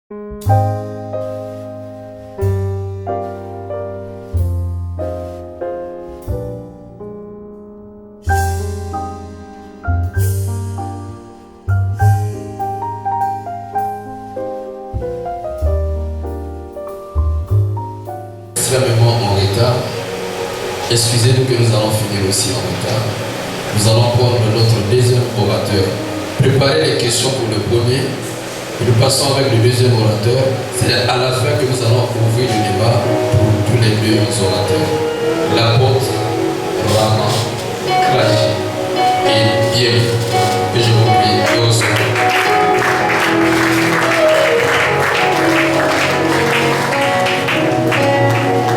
Extrêmement en retard. Excusez-nous que nous allons finir aussi en retard. Nous allons prendre notre deuxième orateur. Préparez les questions pour le premier. Et nous passons avec le deuxième orateur. C'est à la fin que nous allons ouvrir le débat pour tous les deux orateurs. L'apôtre Rama Kraji et Yemi. Que je vous prie de recevoir.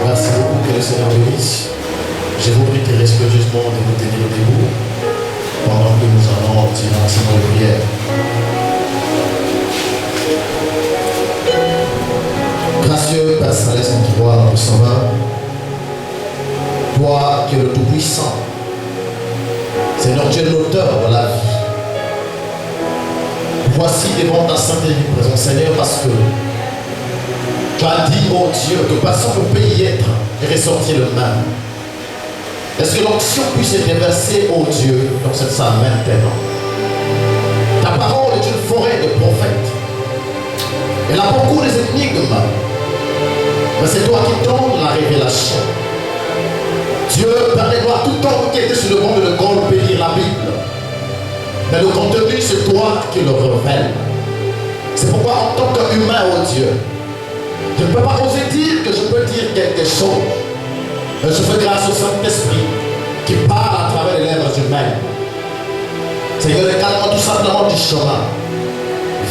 Merci beaucoup, que le Seigneur bénisse. Je vous prie très respectueusement de vous tenir debout pendant que nous allons tirer ensemble de prière. Gracieux Père Céleste qui voit notre Sauveur, toi qui es le Tout-Puissant, Seigneur, tu es l'auteur de la vie. Voici devant ta sainte et divine présence, Seigneur, parce que tu as dit, oh Dieu, que personne ne peut y être et ressortir le même. Est-ce que l'onction puisse être versée, oh Dieu, dans cette salle maintenant? Ta parole est une forêt de prophètes. Elle a beaucoup d'énigmes. Mais c'est toi qui donnes la révélation. Dieu, Père des gloires, tout homme qui était sur le banc de l'école peut lire la Bible. Mais le contenu, c'est toi qui le révèles. C'est pourquoi, en tant qu'humain, oh Dieu, je ne peux pas oser dire que je peux dire quelque chose. Mais je fais grâce au Saint-Esprit qui parle à travers les lèvres humaines. Seigneur, également tout simplement du chemin.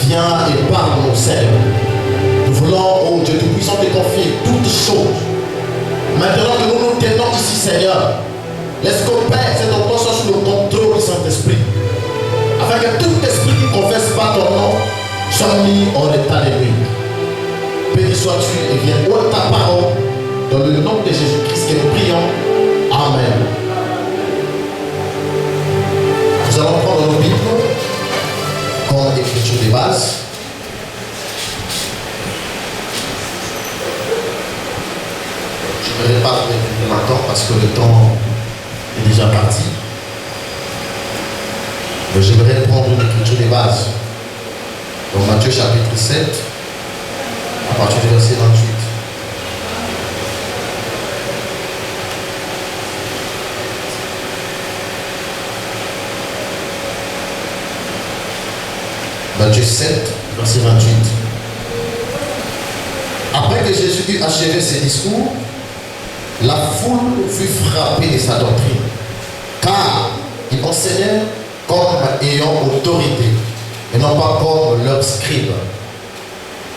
Viens et parle nos cerveaux. Nous voulons, oh Dieu Tout-Puissant, te confier toutes choses. Maintenant que nous nous tenons ici, Seigneur, laisse que Père, cette onction soit sous le contrôle du Saint-Esprit. Afin que tout esprit qui ne confesse pas ton nom soit mis hors état de nuit. Béni sois-tu et viens où ta parole. Dans le nom de Jésus-Christ que nous prions. Amen. Nous allons prendre nos Bibles comme écriture de base. Je ne vais pas faire plus longtemps parce que le temps est déjà parti. Mais j'aimerais prendre une écriture de base. Dans Matthieu chapitre 7, à partir du verset 28. Matthieu 7, verset 28. Après que Jésus eut achevé ses discours, la foule fut frappée de sa doctrine, car il enseignait comme ayant autorité, et non pas comme leurs scribes.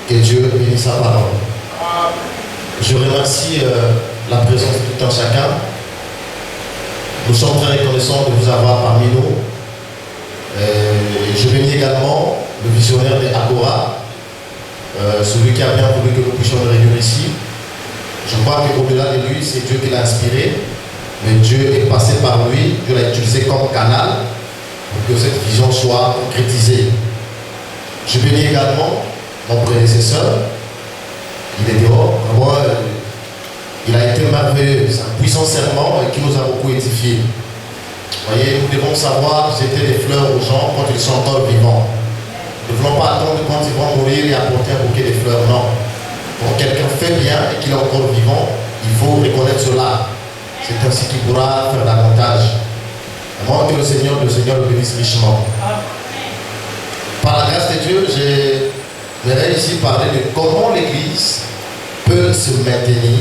Que Dieu bénisse sa parole. Je remercie la présence de tout un chacun. Nous sommes très reconnaissants de vous avoir parmi nous. Je bénis également le visionnaire de Agora, celui qui a bien voulu que nous puissions nous réunir ici. Je crois qu'au-delà de lui, c'est Dieu qui l'a inspiré, mais Dieu est passé par lui, Dieu l'a utilisé comme canal pour que cette vision soit concrétisée. Je bénis également mon prédécesseur, il est dehors. Moi, il a été merveilleux, c'est un puissant serment qui nous a beaucoup édifiés. Vous voyez, nous devons savoir jeter des fleurs aux gens quand ils sont encore vivants. Nous ne voulons pas attendre quand ils vont mourir et apporter un bouquet de fleurs, non. Quand quelqu'un fait bien et qu'il est encore vivant, il faut reconnaître cela. C'est ainsi qu'il pourra faire davantage. Moi, que le Seigneur le bénisse richement. Par la grâce de Dieu, j'aimerais ici parler de comment l'Église peut se maintenir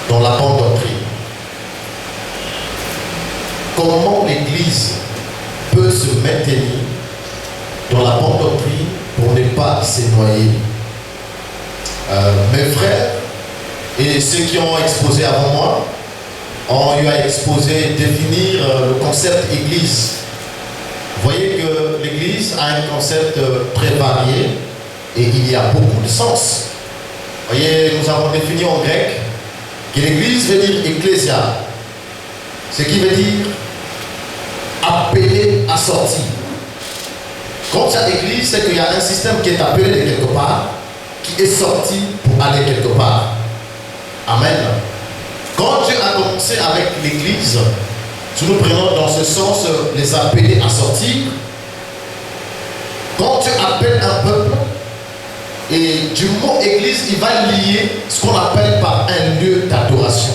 dans la bonne doctrine. Comment l'Église peut se maintenir dans la bonne doctrine pour ne pas se noyer. Mes frères et ceux qui ont exposé avant moi ont eu à exposer, définir le concept Église. Vous voyez que l'Église a un concept très varié et il y a beaucoup de sens. Vous voyez, nous avons défini en grec que l'Église veut dire ecclésia, ce qui veut dire appelé à sortir. Quand il y a église, c'est qu'il y a un système qui est appelé de quelque part, qui est sorti pour aller quelque part. Amen. Quand Dieu a commencé avec l'église, si nous prenons dans ce sens les appeler à sortir, quand Dieu appelle un peuple, et du mot église, il va lier ce qu'on appelle par un lieu d'adoration.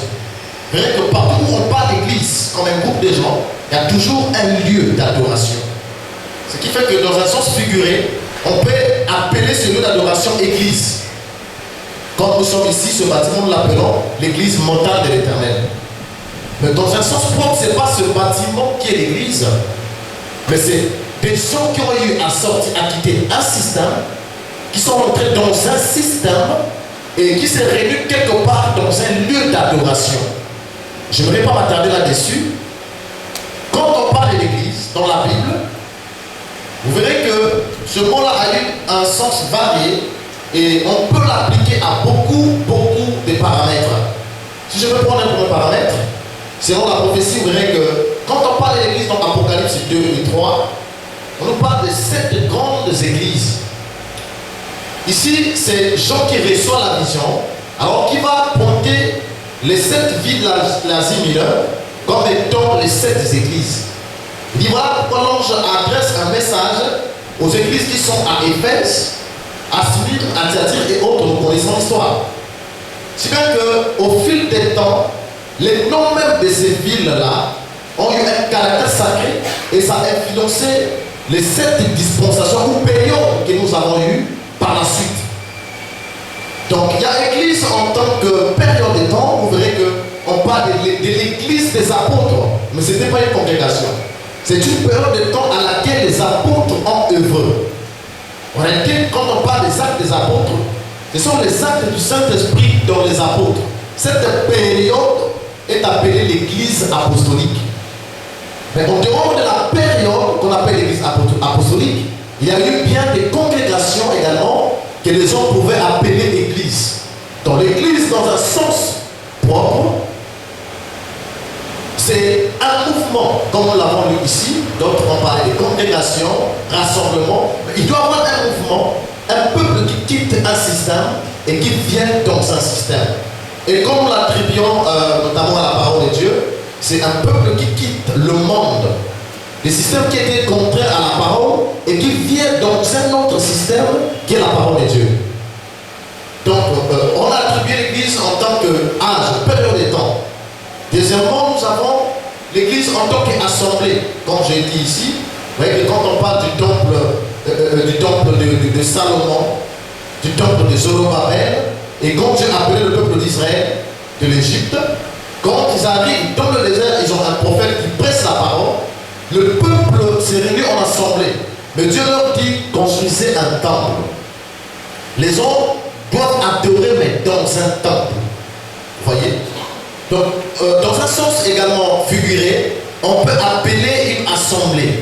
Vous verrez que partout où on parle d'église, comme un groupe de gens, il y a toujours un lieu d'adoration. Ce qui fait que dans un sens figuré, on peut appeler ce lieu d'adoration église. Quand nous sommes ici, ce bâtiment, nous l'appelons l'église montale de l'Éternel. Mais dans un sens propre, ce n'est pas ce bâtiment qui est l'église, mais c'est des gens qui ont eu à sortir, à quitter un système, qui sont entrés dans un système et qui se réunissent quelque part dans un lieu d'adoration. Je ne vais pas m'attarder là-dessus. Quand on parle de l'église dans la Bible, vous verrez que ce mot-là a eu un sens varié et on peut l'appliquer à beaucoup de paramètres. Si je veux prendre un premier paramètre, selon la prophétie, vous verrez que quand on parle de l'église dans Apocalypse 2 et 3, on nous parle de 7 grandes églises. Ici, c'est Jean qui reçoit la vision, alors qui va pointer les 7 villes de l'Asie mineure comme étant les 7 églises. Il dit voilà pourquoi l'ange adresse un message aux églises qui sont à Éphèse, à Smyrne, à Thyatire et autres. Nous connaissons l'histoire. Si bien qu'au fil des temps, les noms même de ces villes-là ont eu un caractère sacré et ça a influencé les 7 dispensations ou périodes que nous avons eues par la suite. Donc il y a l'église en tant que période de temps, vous verrez qu'on parle de l'église des apôtres, mais ce n'était pas une congrégation. C'est une période de temps à laquelle les apôtres ont œuvré. En réalité, quand on parle des actes des apôtres, ce sont les actes du Saint-Esprit dans les apôtres. Cette période est appelée l'église apostolique. Mais en dehors de la période qu'on appelle l'église apostolique, il y a eu bien des congrégations également que les gens pouvaient appeler église. Dans l'église, dans un sens propre, c'est un mouvement, comme nous l'avons lu ici, d'autres ont parlé de congrégation, rassemblement. Il doit y avoir un mouvement, un peuple qui quitte un système et qui vient dans un système. Et comme nous l'attribuons notamment à la parole de Dieu, c'est un peuple qui quitte le monde, le système qui était contraire à la parole et qui vient dans un autre système qui est la parole de Dieu. Donc, on a attribué l'église en tant qu'âge, période de temps. Deuxièmement, nous avons l'église en tant qu'assemblée. Comme j'ai dit ici, vous voyez que quand on parle du temple de Salomon, du temple de Zorobabel, et quand Dieu a appelé le peuple d'Israël de l'Égypte, quand ils arrivent dans le désert, ils ont un prophète qui presse la parole. Le peuple s'est réuni en assemblée. Mais Dieu leur dit, construisez un temple. Les hommes doivent adorer, mais dans un temple. Vous voyez? Donc, dans un sens également figuré, on peut appeler une assemblée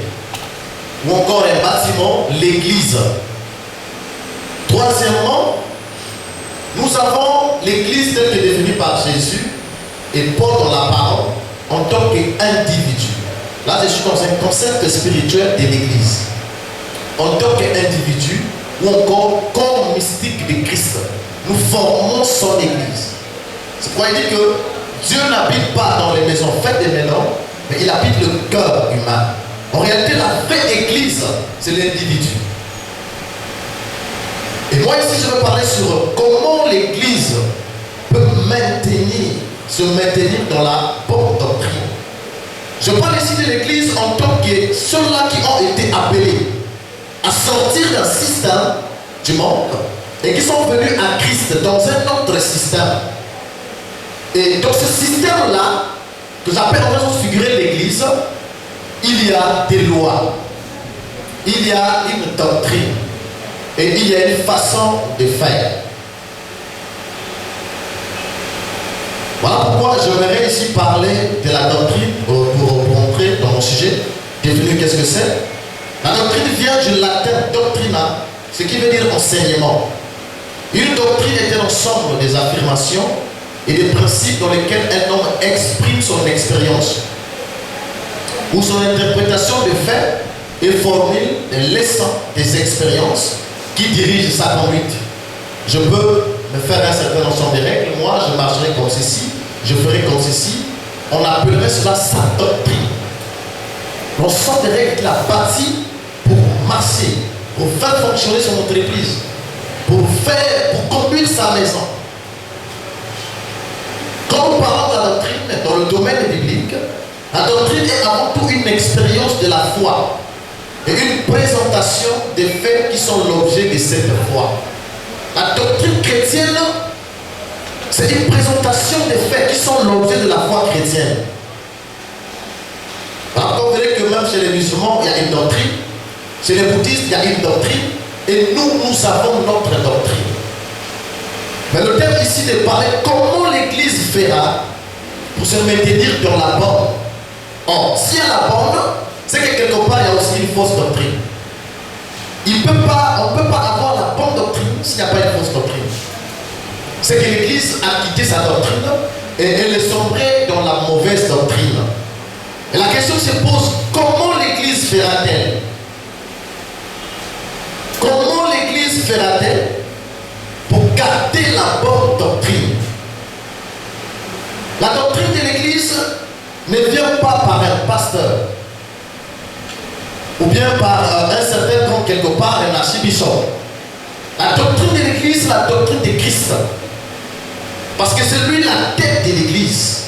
ou encore un bâtiment l'église. Troisièmement, nous avons l'église telle que définie par Jésus et Paul dans la parole en tant qu'individu. Là, je suis dans un concept spirituel de l'église. En tant qu'individu ou encore corps mystique de Christ, nous formons son église. C'est pourquoi il dit que Dieu n'habite pas dans les maisons faites des maisons, mais il habite le cœur humain. En réalité, la vraie église, c'est l'individu. Et moi ici, je vais parler sur comment l'église peut se maintenir dans la bonne doctrine. Je parle ici de l'église en tant que ceux-là qui ont été appelés à sortir d'un système du monde et qui sont venus à Christ dans un autre système. Et dans ce système-là, que j'appelle en façon figurée l'église, il y a des lois, il y a une doctrine et il y a une façon de faire. Voilà pourquoi j'aimerais ici parler de la doctrine pour entrer dans mon sujet, définir qu'est-ce que c'est. La doctrine vient du latin doctrina, ce qui veut dire enseignement. Une doctrine est un ensemble des affirmations et des principes dans lesquels un homme exprime son expérience ou son interprétation de faits et formule, des leçons, des expériences qui dirigent sa conduite. Je peux me faire un certain ensemble de règles. Moi, je marcherai comme ceci, je ferai comme ceci. On appellerait cela sa doctrine. L'ensemble des règles qu'il a bâti pour marcher, pour faire fonctionner son entreprise, pour conduire sa maison. Quand nous parlons de la doctrine dans le domaine biblique, la doctrine est avant tout une expérience de la foi et une présentation des faits qui sont l'objet de cette foi. La doctrine chrétienne, c'est une présentation des faits qui sont l'objet de la foi chrétienne. Alors, vous verrez que même chez les musulmans, il y a une doctrine. Chez les bouddhistes, il y a une doctrine. Et nous avons notre doctrine. Mais le thème ici de parler comment l'Église fera pour se maintenir dans la bonne. Or, s'il y a la bonne, c'est que quelque part, il y a aussi une fausse doctrine. On ne peut pas avoir la bonne doctrine s'il n'y a pas une fausse doctrine. C'est que l'Église a quitté sa doctrine et elle est sombrée dans la mauvaise doctrine. Et la question se pose, comment l'Église fera-t-elle? Comment l'Église fera-t-elle pour garder la bonne doctrine? La doctrine de l'Église ne vient pas par un pasteur ou bien par un certain comme quelque part un archibishop. La doctrine de l'Église, c'est la doctrine de Christ. Parce que c'est lui la tête de l'Église.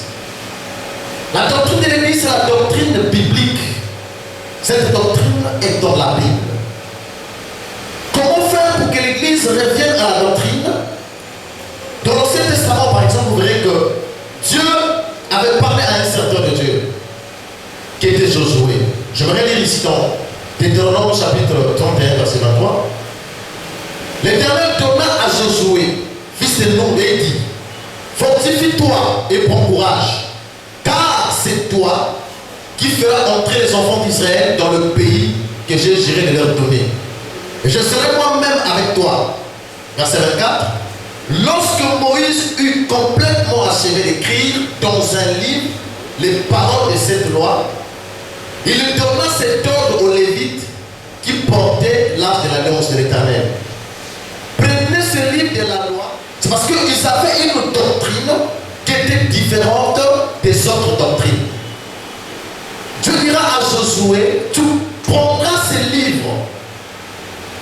La doctrine de l'Église, c'est la doctrine biblique. Cette doctrine est dans la Bible. Comment faire pour que l'Église revienne à la doctrine? Dans l'Ancien Testament, par exemple, vous verrez que Dieu avait parlé à un serviteur de Dieu, qui était Josué. J'aimerais lire ici dans Deutéronome chapitre 31, verset 23. L'Éternel donna à Josué, fils de Nun, et dit: fortifie-toi et prends courage, car c'est toi qui feras entrer les enfants d'Israël dans le pays que j'ai juré de leur donner. Et je serai moi-même avec toi. Verset 24. Lorsque Moïse eut complètement achevé d'écrire dans un livre les paroles de cette loi, il donna cet ordre aux Lévites qui portaient l'arche de l'alliance de l'Éternel. Prenez ce livre de la loi. C'est parce qu'ils avaient une doctrine qui était différente des autres doctrines. Dieu dira à Josué: tu prendras ce livre.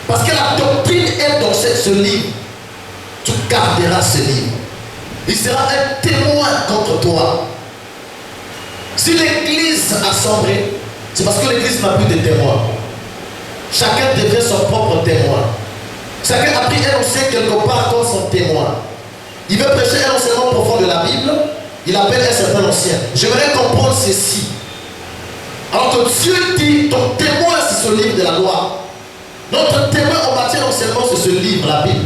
Parce que la doctrine est dans ce livre. Tu garderas ce livre. Il sera un témoin contre toi. Si l'Église a sombré, c'est parce que l'Église n'a plus de témoins. Chacun devient son propre témoin. Chacun a pris un ancien quelque part comme son témoin. Il veut prêcher un enseignement profond de la Bible. Il appelle un certain ancien. J'aimerais comprendre ceci. Alors que Dieu dit: ton témoin, c'est ce livre de la loi. Notre témoin en matière d'enseignement, c'est ce livre, la Bible.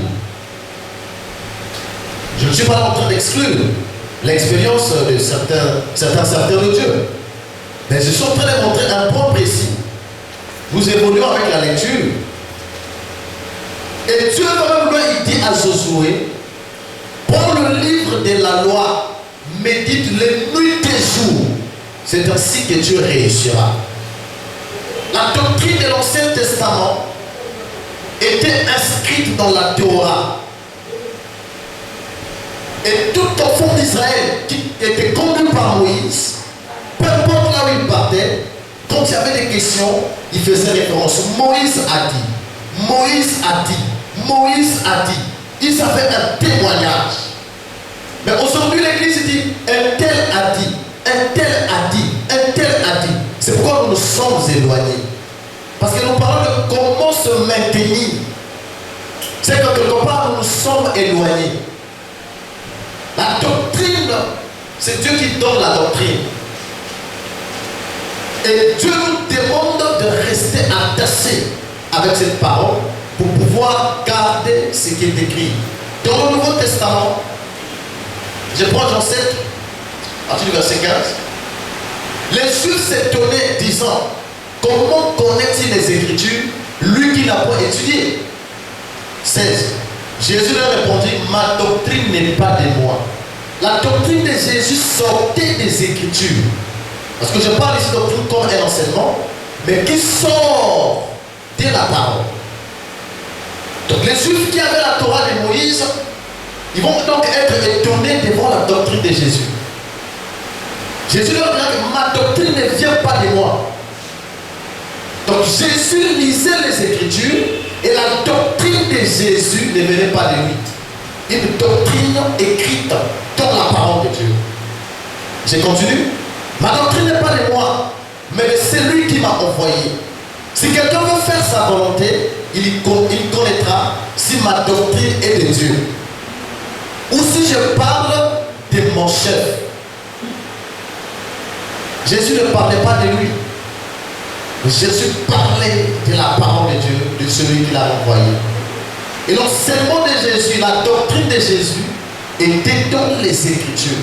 Je ne suis pas en train d'exclure l'expérience de certains serviteurs de Dieu. Mais je suis en train de montrer un point précis. Nous évoluons avec la lecture. Et Dieu, quand même, il dit à Josué: prends le livre de la loi, médite-le nuit et jour. C'est ainsi que Dieu réussira. La doctrine de l'Ancien Testament était inscrite dans la Torah. Et tout enfant d'Israël qui était conduit par Moïse, peu importe là où il partait, quand il y avait des questions, il faisait référence. Moïse a dit, Moïse a dit, Moïse a dit. Ils avaient un témoignage. Mais aujourd'hui, l'Église dit: un tel a dit, un tel a dit, un tel a dit. C'est pourquoi nous nous sommes éloignés. Parce que nous parlons de comment se maintenir. C'est que quelque part, nous nous sommes éloignés. La doctrine, c'est Dieu qui donne la doctrine. Et Dieu nous demande de rester attachés avec cette parole pour pouvoir garder ce qui est écrit. Dans le Nouveau Testament, je prends Jean 7, à partir du verset 15. Les Juifs s'étonnaient, disant: comment connaît-il les Écritures, lui qui n'a pas étudié? 16. Jésus leur répondit: ma doctrine n'est pas de moi. La doctrine de Jésus sortait des Écritures. Parce que je parle ici de doctrine comme un enseignement, mais qui sort de la parole. Donc les Juifs qui avaient la Torah de Moïse, ils vont donc être étonnés devant la doctrine de Jésus. Jésus leur dira que ma doctrine ne vient pas de moi. Donc Jésus lisait les Écritures et la doctrine de Jésus ne venait pas de lui. Une doctrine écrite dans la parole de Dieu. Je continue. Ma doctrine n'est pas de moi, mais de celui qui m'a envoyé. Si quelqu'un veut faire sa volonté, il connaîtra si ma doctrine est de Dieu. Ou si je parle de mon chef. Jésus ne parlait pas de lui. Jésus parlait de la parole de Dieu, de celui qui l'a envoyé. Et l'enseignement de Jésus, la doctrine de Jésus, était dans les Écritures.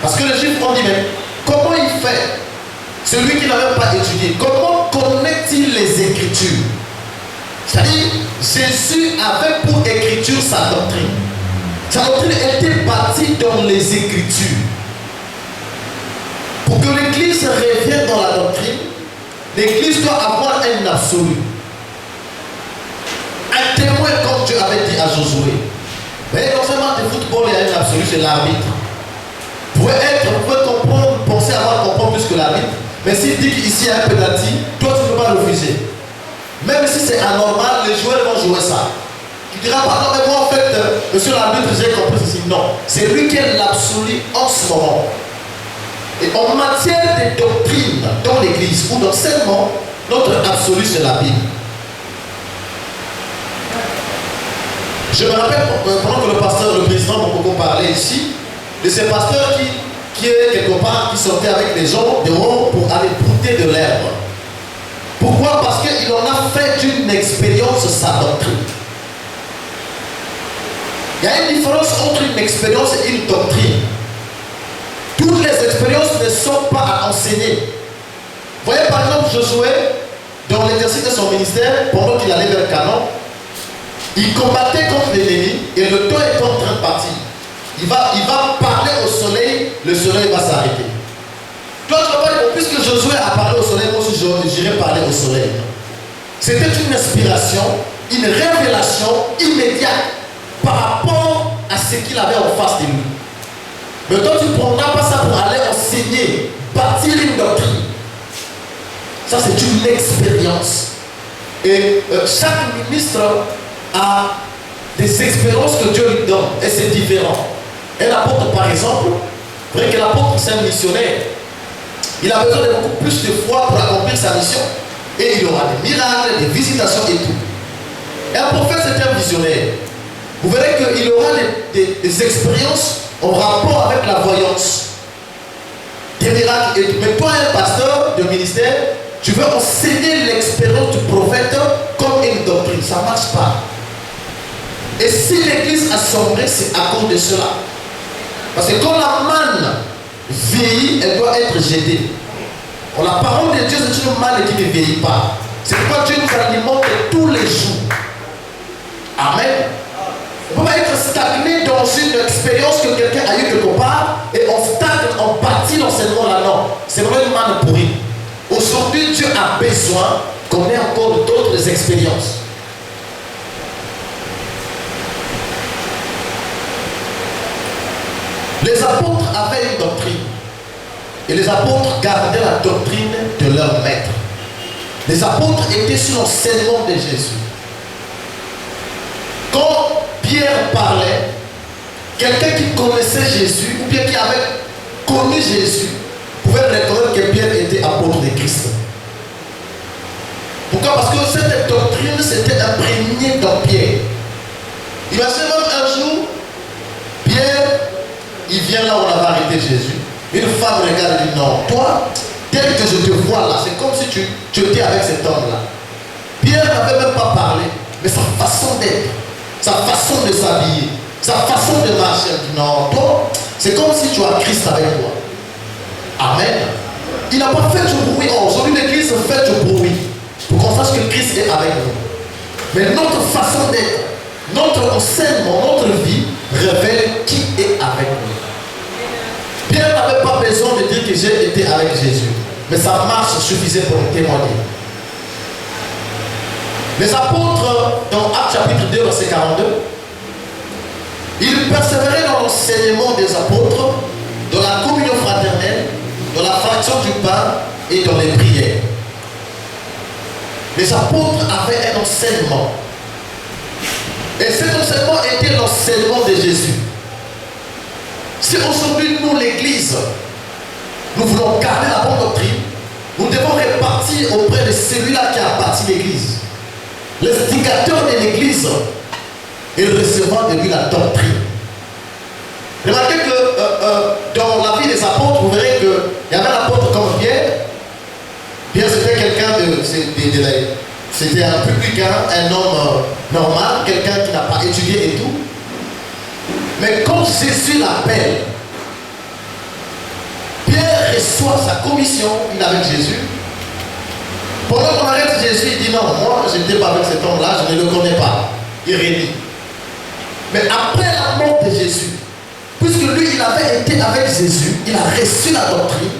Parce que les Juifs ont dit, mais comment il fait, celui qui n'avait pas étudié, comment connaît-il les Écritures? C'est-à-dire, Jésus avait pour écriture sa doctrine. Sa doctrine était bâtie dans les Écritures. Pour que l'Église revienne dans la doctrine, l'Église doit avoir un absolu. Un témoin comme Dieu avait dit à Josué. Mais non seulement de football, il y a un absolu, c'est l'arbitre. Vous pouvez comprendre, penser avoir compris plus que l'arbitre. Mais s'il dit qu'ici il y a un penalty, toi tu ne peux pas refuser. Même si c'est anormal, les joueurs vont jouer ça. Tu diras pas, non mais moi en fait, monsieur l'arbitre, j'ai compris ceci. Non, c'est lui qui est l'absolu en ce moment. Et en matière de doctrine dans l'église ou d'enseignement, notre absolu c'est la Bible. Je me rappelle pendant que le président m'a beaucoup parlé ici, de ces pasteurs qui est quelque part, qui sortaient avec les gens dehors pour aller brouter de l'herbe. Pourquoi? Parce qu'il en a fait une expérience sa doctrine. Il y a une différence entre une expérience et une doctrine. Toutes les expériences ne sont pas à enseigner. Vous voyez par exemple Josué, dans l'exercice de son ministère, pendant qu'il allait vers Canaan, il combattait contre l'ennemi et le temps est en train de partir. Il va parler au soleil, le soleil va s'arrêter. Toi, tu vas pas dire, puisque Josué a parlé au soleil, moi aussi j'irai parler au soleil. C'était une inspiration, une révélation immédiate par rapport à ce qu'il avait en face de lui. Mais toi, tu ne prendras pas ça pour aller enseigner, bâtir une doctrine. Ça, c'est une expérience. Et chaque ministre a des expériences que Dieu lui donne. Et c'est différent. Un apôtre, par exemple, vrai que l'apôtre, c'est un missionnaire. Il a besoin de beaucoup plus de foi pour accomplir sa mission. Et il aura des miracles, des visitations et tout. Et un prophète, c'est un visionnaire. Vous verrez qu'il aura des expériences en rapport avec la voyance. Des miracles et tout. Mais toi, un pasteur de ministère, tu veux enseigner l'expérience du prophète comme une doctrine. Ça ne marche pas. Et si l'église a sombré, c'est à cause de cela. Parce que quand la manne vieillit, elle doit être jetée. La parole de Dieu, c'est une manne qui ne vieillit pas. C'est pourquoi Dieu nous alimente tous les jours. Amen. On ne peut pas être stagné dans une expérience que quelqu'un a eue quelque part et on stagne, on bâtit l'enseignement là. Non, c'est vraiment une manne pourrie. Aujourd'hui, Dieu a besoin qu'on ait encore d'autres expériences. Les apôtres avaient une doctrine. Et les apôtres gardaient la doctrine de leur maître. Les apôtres étaient sur l'enseignement de Jésus. Quand Pierre parlait, quelqu'un qui connaissait Jésus, ou bien qui avait connu Jésus, pouvait reconnaître que Pierre était apôtre de Christ. Pourquoi? Parce que cette doctrine s'était imprégnée dans Pierre. Imaginez même un jour, Pierre, il vient là où on avait arrêté Jésus. Une femme regarde et dit, non, toi, tel que je te vois là, c'est comme si tu étais avec cet homme-là. Pierre n'avait même pas parlé, mais sa façon d'être, sa façon de s'habiller, sa façon de marcher, elle dit, non, toi, c'est comme si tu as Christ avec toi. Amen. Il n'a pas fait du bruit. Aujourd'hui, l'église fait du bruit pour qu'on sache que Christ est avec nous. Mais notre façon d'être, notre enseignement, notre vie révèle qui est avec nous. Pierre n'avait pas besoin de dire que j'ai été avec Jésus. Mais sa marche suffisait pour témoigner. Les apôtres, dans Actes chapitre 2, verset 42, ils persévéraient dans l'enseignement des apôtres, dans la communion fraternelle, dans la fraction du pain et dans les prières. Les apôtres avaient un enseignement. Et cet enseignement était l'enseignement de Jésus. Si aujourd'hui, nous, l'Église, nous voulons garder la bonne doctrine, nous devons répartir auprès de celui-là qui a bâti l'Église. L'instigateur de l'Église et recevoir de lui la doctrine. Remarquez que dans la vie des apôtres, vous verrez qu'il y avait un apôtre comme Pierre. Pierre, c'était quelqu'un c'était un publicain, un homme normal, quelqu'un qui n'a pas étudié et tout. Mais quand Jésus l'appelle, Pierre reçoit sa commission, il est avec Jésus. Pendant qu'on arrête Jésus, il dit non, moi je n'étais pas avec cet homme-là, je ne le connais pas. Il réunit. Mais après la mort de Jésus, puisque lui il avait été avec Jésus, il a reçu la doctrine.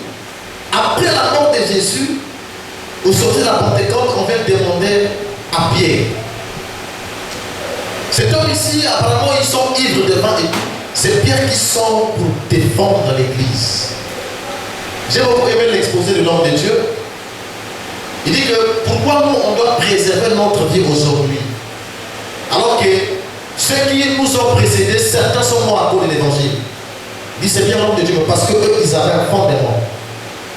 Après la mort de Jésus, au sortir de la Pentecôte, on vient demander à Pierre. Cet homme ici, apparemment, ils sont ivres devant et tout. C'est Pierre qui sort pour défendre l'Église. J'ai beaucoup aimé l'exposé de l'homme de Dieu. Il dit que pourquoi nous, on doit préserver notre vie aujourd'hui, alors que ceux qui nous ont précédés, certains sont morts à cause de l'Évangile. Il dit c'est bien l'homme de Dieu, parce qu'eux, ils avaient un fondement.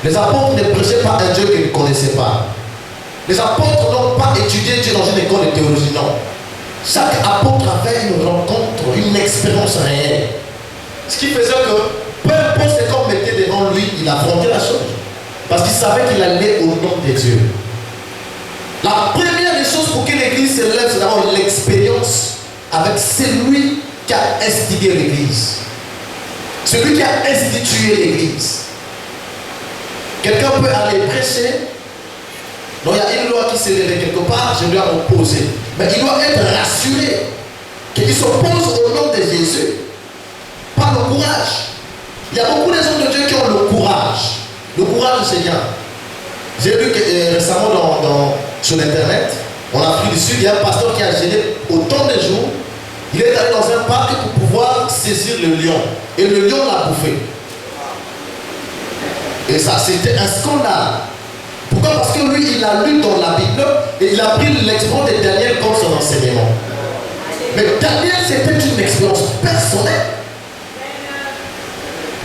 Les apôtres ne prêchaient pas un Dieu qu'ils ne connaissaient pas. Les apôtres n'ont pas étudié Dieu dans une école de théologie, non. Chaque apôtre avait une rencontre, une expérience réelle. Ce qui faisait que, peu importe ce qu'on mettait devant lui, il affrontait la chose. Parce qu'il savait qu'il allait au nom de Dieu. La première des choses pour que l'Église se lève, c'est d'avoir l'expérience avec celui qui a instigé l'Église. Celui qui a institué l'Église. Quelqu'un peut aller prêcher. Donc il y a une loi qui s'est levée quelque part, je dois m'opposer. Mais il doit être rassuré qu'il s'oppose au nom de Jésus par le courage. Il y a beaucoup de gens de Dieu qui ont le courage. Le courage du Seigneur. J'ai lu récemment sur Internet, en Afrique du Sud, il y a un pasteur qui a gêné autant de jours. Il est allé dans un parc pour pouvoir saisir le lion. Et le lion l'a bouffé. Et ça, c'était un scandale. Pourquoi? Parce que lui, il a lu dans la Bible et il a pris l'expérience de Daniel comme son enseignement. Mais Daniel, c'était une expérience personnelle.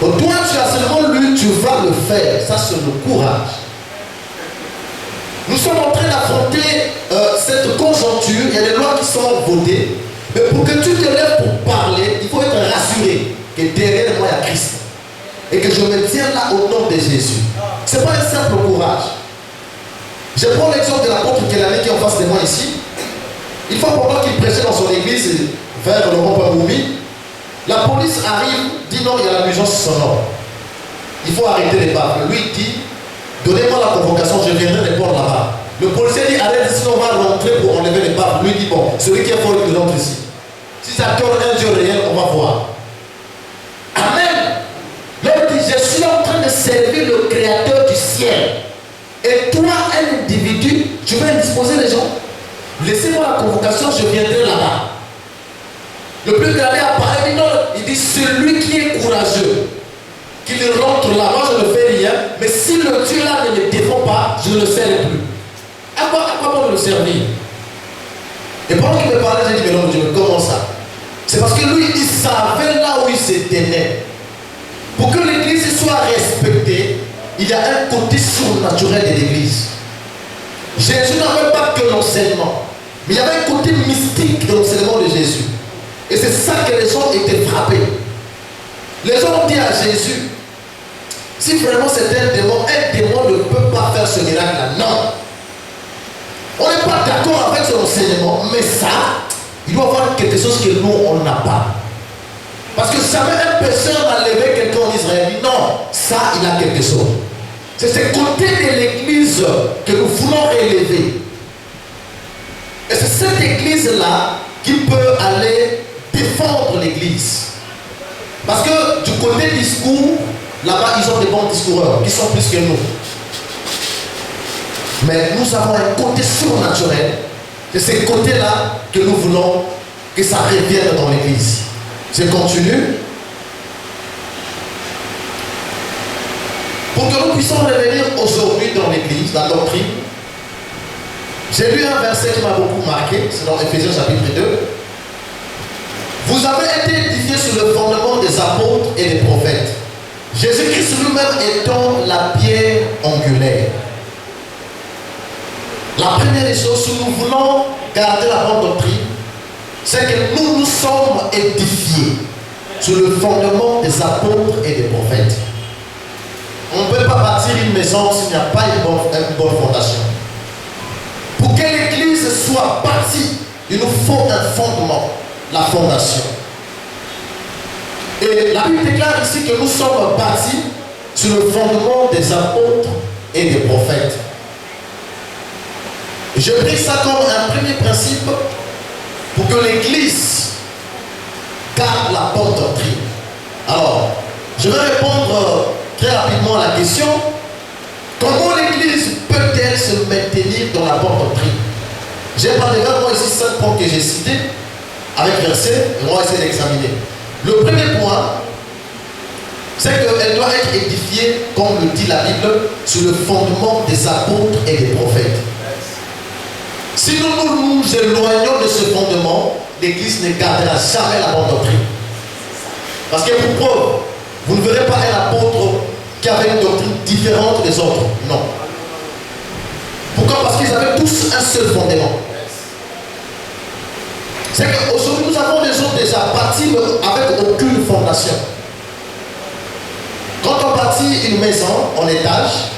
Donc toi, tu as seulement lu, tu vas le faire. Ça, c'est le courage. Nous sommes en train d'affronter cette conjoncture. Il y a des lois qui sont votées. Mais pour que tu te lèves pour parler, il faut être rassuré que derrière moi, il y a Christ. Et que je me tiens là au nom de Jésus. Ce n'est pas un simple courage. Je prends l'exemple de l'apôtre Kelani qui est en face de moi ici. Une fois pendant qu'il prêchait dans son église vers le Rond-Point-Boumi, la police arrive, dit non, il y a la nuisance sonore. Il faut arrêter les baffles. Lui dit, donnez-moi la convocation, je viendrai répondre là-bas. Le policier dit, arrête, sinon on va rentrer pour enlever les baffles. Lui dit, bon, celui qui est fort, il rentre ici. Si ça tourne un Dieu réel, on va voir. Amen. L'homme dit, je suis en train de servir le Créateur du ciel. Et toi, un individu, tu veux indisposer les gens. Laissez-moi la convocation, je viendrai là-bas. Le plus gradé apparaît, dit non, il dit celui qui est courageux, qu'il rentre là, moi je ne fais rien, mais si le Dieu là ne me défend pas, je ne le sers plus. À quoi bon le servir? Et pendant qu'il me parlait, j'ai dit, mais non, Dieu, comment ça? C'est parce que lui, il savait là où il se tenait. Pour que l'église soit respectée, il y a un côté surnaturel de l'église. Jésus n'avait pas que l'enseignement, mais il y avait un côté mystique de l'enseignement de Jésus. Et c'est ça que les gens étaient frappés. Les gens ont dit à Jésus, si vraiment c'était un démon ne peut pas faire ce miracle-là. Non. On n'est pas d'accord avec son enseignement, mais ça, il doit y avoir quelque chose que nous, on n'a pas. Parce que jamais un pécheur va lever quelqu'un en Israël. Non, ça, il a quelque chose. C'est ce côté de l'église que nous voulons élever. Et c'est cette église-là qui peut aller défendre l'église. Parce que du côté discours, là-bas, ils ont des bons discoureurs qui sont plus que nous. Mais nous avons un côté surnaturel. de ces côtés-là que nous voulons que ça revienne dans l'église. Je continue. Pour que nous puissions revenir aujourd'hui dans l'église, la doctrine, j'ai lu un verset qui m'a beaucoup marqué, c'est dans Éphésiens chapitre 2. Vous avez été édifiés sur le fondement des apôtres et des prophètes. Jésus-Christ lui-même étant la pierre angulaire. La première chose, si nous voulons garder la bonne doctrine, c'est que nous nous sommes édifiés sur le fondement des apôtres et des prophètes. On ne peut pas bâtir une maison s'il n'y a pas une bonne fondation. Pour que l'église soit bâtie, il nous faut un fondement, la fondation. Et la Bible déclare ici que nous sommes bâtis sur le fondement des apôtres et des prophètes. Je prie ça comme un premier principe pour que l'église garde la bonne doctrine. Alors, je vais répondre très rapidement à la question: comment l'église peut-elle se maintenir dans la bonne doctrine? J'ai parlé devant moi ici 5 points que j'ai cités avec verset, et on va essayer d'examiner. Le premier point, c'est qu'elle doit être édifiée, comme le dit la Bible, sur le fondement des apôtres et des prophètes. Si nous nous éloignons de ce fondement, l'église ne gardera jamais la bonne doctrine. Parce que pour preuve, vous ne verrez pas un apôtre qui avait une doctrine différente des autres. Non. Pourquoi? Parce qu'ils avaient tous un seul fondement. C'est qu'aujourd'hui, nous avons des gens déjà bâtis avec aucune fondation. Quand on bâtit une maison en étage,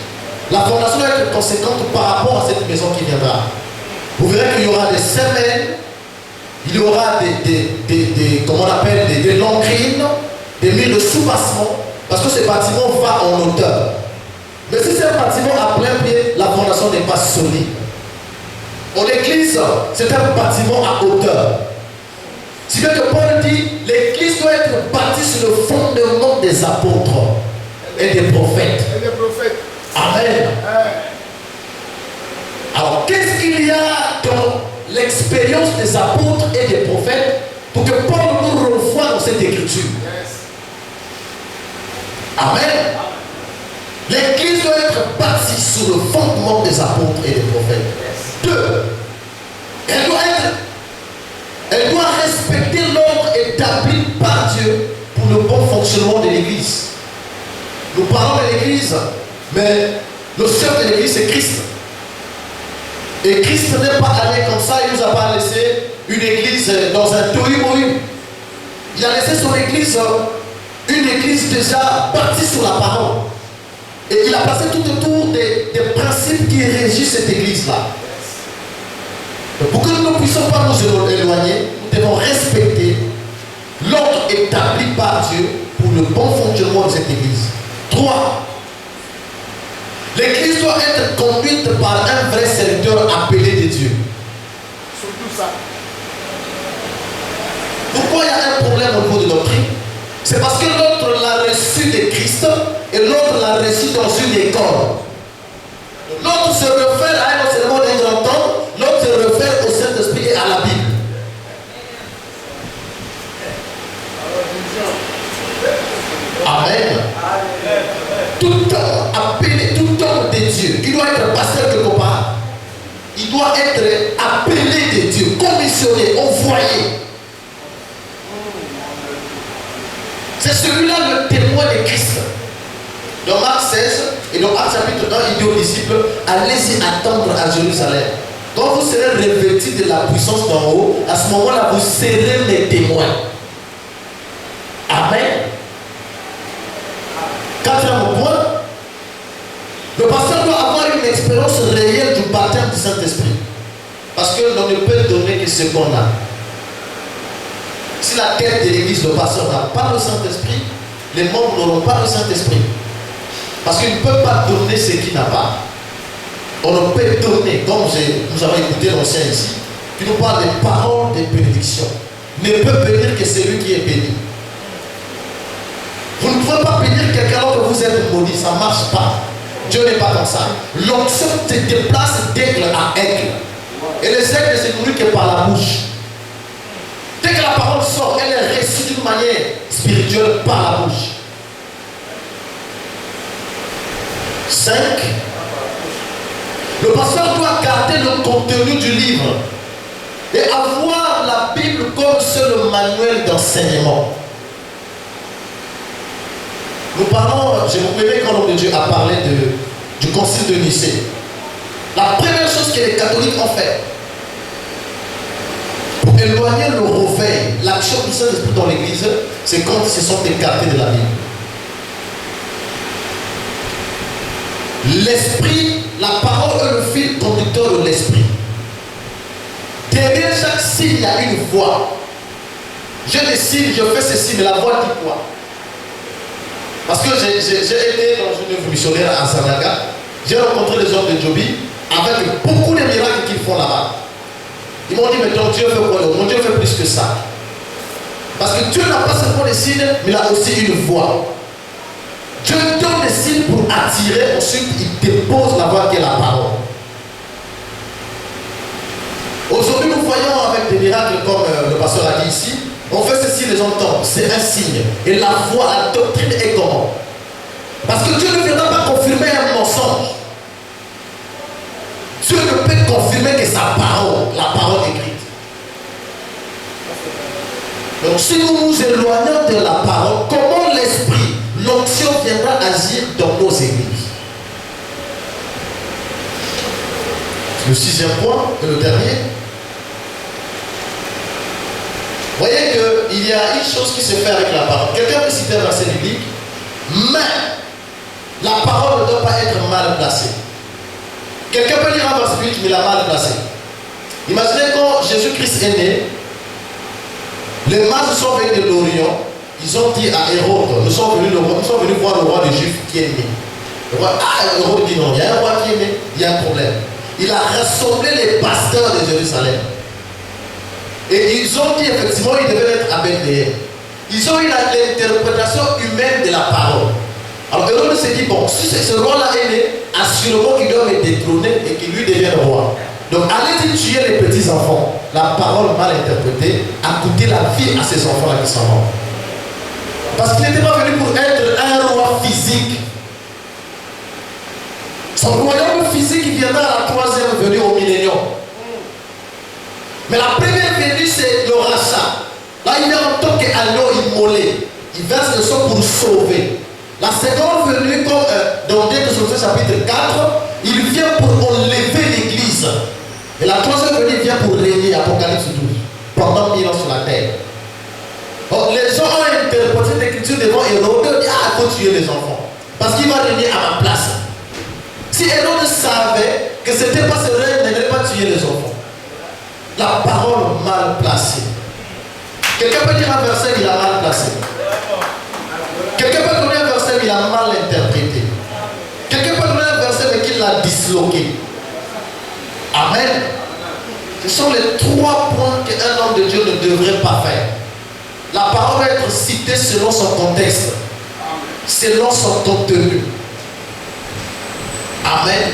la fondation doit être conséquente par rapport à cette maison qui viendra. Vous verrez qu'il y aura des semelles, il y aura comment on appelle, des longrines, des murs de sous-bassement, parce que ce bâtiment va en hauteur. Mais si c'est un bâtiment à plein pied, la fondation n'est pas solide. En église, c'est un bâtiment à hauteur. C'est ce que Paul dit, l'église doit être bâtie sur le fondement des apôtres et des prophètes. Amen. Alors, qu'est-ce qu'il y a dans l'expérience des apôtres et des prophètes pour que Paul nous renvoie dans cette écriture? Amen. L'église doit être bâtie sur le fondement des apôtres et des prophètes. 2. Elle doit respecter l'ordre établi par Dieu pour le bon fonctionnement de l'église. Nous parlons de l'église, mais le chef de l'église c'est Christ. Et Christ n'est pas allé comme ça, il ne nous a pas laissé une église dans un tohu-bohu. Il a laissé son église, une église déjà bâtie sur la parole. Et il a placé tout autour des principes qui régissent cette église-là. Pour que nous ne puissions pas nous éloigner, nous devons respecter l'ordre établi par Dieu pour le bon fonctionnement de cette église. 3. L'église doit être conduite par un vrai serviteur appelé de Dieu. Surtout ça. Pourquoi il y a un problème au niveau de doctrine? C'est parce que l'autre l'a reçu de Christ et l'autre l'a reçu dans une école. L'autre se réfère à un enseignement d'un grand temps, l'autre se réfère au Saint-Esprit et à la Bible. Amen. Tout homme appelé, tout homme de Dieu, il doit être pasteur quelque part. Il doit être appelé de Dieu, commissionné, envoyé. C'est celui-là le témoin de Christ. Dans Marc 16 et dans Actes chapitre 1, il dit aux disciples, allez-y attendre à Jérusalem. Quand vous serez revêtis de la puissance d'en haut, à ce moment-là, vous serez les témoins. Amen. 4e point, le pasteur doit avoir une expérience réelle du baptême du Saint-Esprit. Parce que l'on ne peut donner que ce qu'on a. Si la tête de l'église, le pasteur n'a pas le Saint-Esprit, les membres n'auront pas le Saint-Esprit. Parce qu'il ne peut pas donner ce qu'il n'a pas. On ne peut donner, comme nous avons écouté l'ancien ici, qui nous parle des paroles de bénédiction. Ne peut bénir que celui qui est béni. Vous ne pouvez pas bénir quelqu'un alors que vous êtes maudit, ça ne marche pas. Dieu n'est pas comme ça. L'onction te déplace d'aigle à aigle. Et les aigles ne se nourrissent que par la bouche. Dès que la parole sort, elle est reçue d'une manière spirituelle par la bouche. 5. Le pasteur doit garder le contenu du livre et avoir la Bible comme seul manuel d'enseignement. Nous parlons, j'ai beaucoup aimé quand l'homme de Dieu a parlé du concile de Nicée. La première chose que les catholiques ont fait pour éloigner le réveil, l'action du Saint-Esprit dans l'église, c'est quand ils se sont écartés de la Bible. L'esprit, la parole est le fil conducteur de l'esprit. Derrière chaque signe, il y a une voix. J'ai des signes, je fais ceci, mais la voix dit quoi? Parce que j'ai été dans une œuvre missionnaire à Sanaga. J'ai rencontré les hommes de Djobi avec beaucoup de miracles qu'ils font là-bas. Ils m'ont dit, mais ton Dieu fait quoi? Mon Dieu fait plus que ça. Parce que Dieu n'a pas seulement des signes, mais il a aussi une voix. Dieu donne des signes pour attirer, ensuite il dépose la voix qui est la parole. Aujourd'hui, nous voyons avec des miracles comme le pasteur a dit ici, on fait ceci, les entend, c'est un signe. Et la voix, la doctrine est comment? Parce que Dieu ne viendra pas confirmer un mensonge. Dieu ne peut confirmer que sa parole, la parole écrite. Donc si nous nous éloignons de la parole, comment l'esprit, l'onction viendra agir dans nos églises? Le 6e point, et le dernier. Vous voyez qu'il y a une chose qui se fait avec la parole. Quelqu'un peut citer un verset biblique, mais la parole ne doit pas être mal placée. Quelqu'un peut lire un verset biblique, mais il l'a mal placé. Imaginez quand Jésus-Christ est né, les mages sont venus de l'Orient, ils ont dit à Hérode, nous sommes venus voir le roi des Juifs qui est né. Le roi, Hérode dit non, il y a un roi qui est né, il y a un problème. Il a rassemblé les pasteurs de Jérusalem. Et ils ont dit effectivement qu'il devait être à Bethléem. Ils ont eu l'interprétation humaine de la parole. Alors Hérode s'est dit, bon, si ce roi-là est né, assurément qu'il doit me détrôner et qu'il lui devienne roi. Donc allez-y tuer les petits enfants. La parole mal interprétée a coûté la vie à ces enfants-là qui sont morts. Parce qu'il n'était pas venu pour être un roi physique. Son royaume physique viendra à la 3e venue au millénium. Mais la première venue, c'est le rachat. Là, il est en tant qu'agneau immolé. Il verse le sang pour sauver. La seconde venue, comme dans 2 Thessaloniciens chapitre 4, il vient pour enlever l'église. Et la 3e venue vient pour régner, Apocalypse 12, pendant 1000 ans sur la terre. Donc, les gens ont interprété l'écriture devant Hérode, ils ont dit, il faut tuer les enfants. Parce qu'il va régner à ma place. Si Hérode savait que ce n'était pas ce règne, il n'allait pas tuer les enfants. La parole mal placée. Quelqu'un peut dire un verset, il a mal placé. Quelqu'un peut donner un verset, il a mal interprété. Quelqu'un peut donner un verset, mais qu'il l'a disloqué. Amen. Ce sont les 3 points qu'un homme de Dieu ne devrait pas faire. La parole va être citée selon son contexte, selon son contenu. Amen.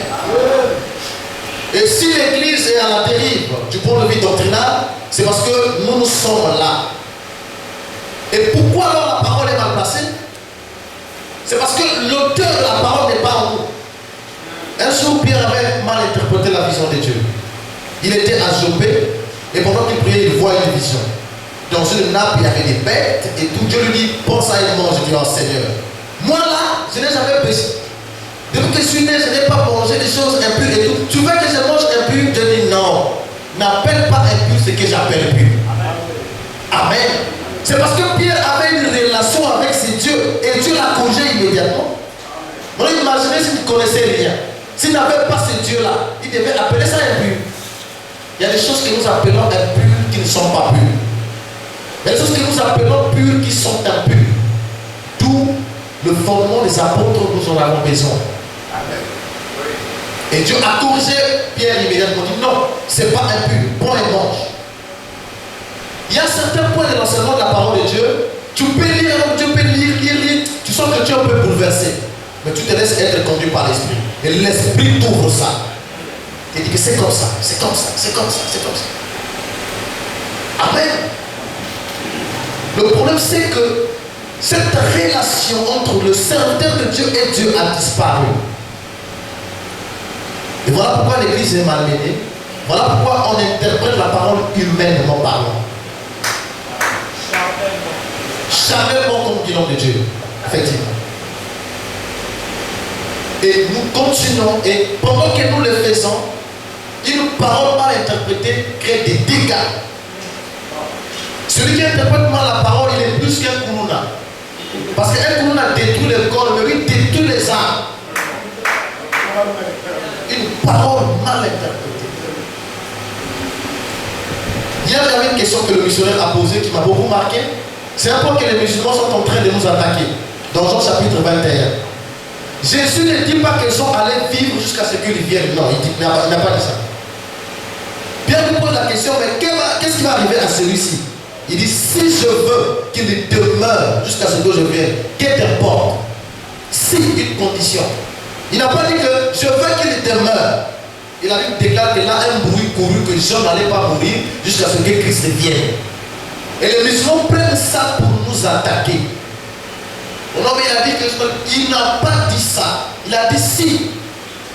Et si l'église est à la dérive du point de vue doctrinal, c'est parce que nous sommes là. Et pourquoi alors la parole est mal placée? C'est parce que l'auteur de la parole n'est pas en nous. Un jour, Pierre avait mal interprété la vision de Dieu. Il était à Jopé, et pendant qu'il priait, il voit une vision. Dans une nappe, il y avait des bêtes, et tout. Dieu lui dit, pense à une mange. Je dis, oh Seigneur, moi là, je n'ai jamais péché. Depuis que je suis né, je n'ai pas mangé des choses impures et tout. Tu veux que je mange impur? Je dis non. N'appelle pas impur ce que j'appelle pur. Amen. C'est parce que Pierre avait une relation avec ses dieux et Dieu l'a corrigé immédiatement. Donc imaginez s'il ne connaissait rien. S'il n'avait pas ce Dieu-là, il devait appeler ça impur. Il y a des choses que nous appelons impures qui ne sont pas pures. Il y a des choses que nous appelons pures qui sont impures. D'où le fondement des apôtres dont nous en avons besoin. Et Dieu a corrigé Pierre immédiatement. Il dit non, c'est pas impur, prends et mange. Il y a certains points de l'enseignement de la parole de Dieu. Tu peux lire, lire. Tu sens que tu es un peu bouleversé. Mais tu te laisses être conduit par l'esprit. Et l'esprit t'ouvre ça. Il dit que c'est comme ça, c'est comme ça, c'est comme ça, c'est comme ça. Amen. Le problème c'est que cette relation entre le serviteur de Dieu et Dieu a disparu. Et voilà pourquoi l'église est malmenée. Voilà pourquoi on interprète la parole humainement parlant. Charnellement comme dit l'homme de Dieu. Effectivement. Et nous continuons, et pendant que nous le faisons, une parole mal interprétée crée des dégâts. Celui qui interprète mal la parole, il est plus qu'un koulouna. Parce qu'un koulouna détruit le corps, mais il détruit les âmes. Une parole mal interprétée. Hier, j'avais une question que le missionnaire a posée qui m'a beaucoup marqué. C'est un point que les musulmans sont en train de nous attaquer. Dans Jean chapitre 21. Jésus ne dit pas qu'ils sont allés vivre jusqu'à ce qu'ils viennent. Non, il n'a pas dit ça. Pierre nous pose la question, mais qu'est-ce qui va arriver à celui-ci? Il dit, si je veux qu'il demeure jusqu'à ce que je vienne, qu'importe. Si une condition. Il n'a pas dit que je veux qu'il demeure. Il a déclaré que là, un bruit couru, que Jean n'allait pas mourir jusqu'à ce que Christ vienne. Et les musulmans prennent ça pour nous attaquer. Non, mais il a dit qu'il n'a pas dit ça. Il a dit si.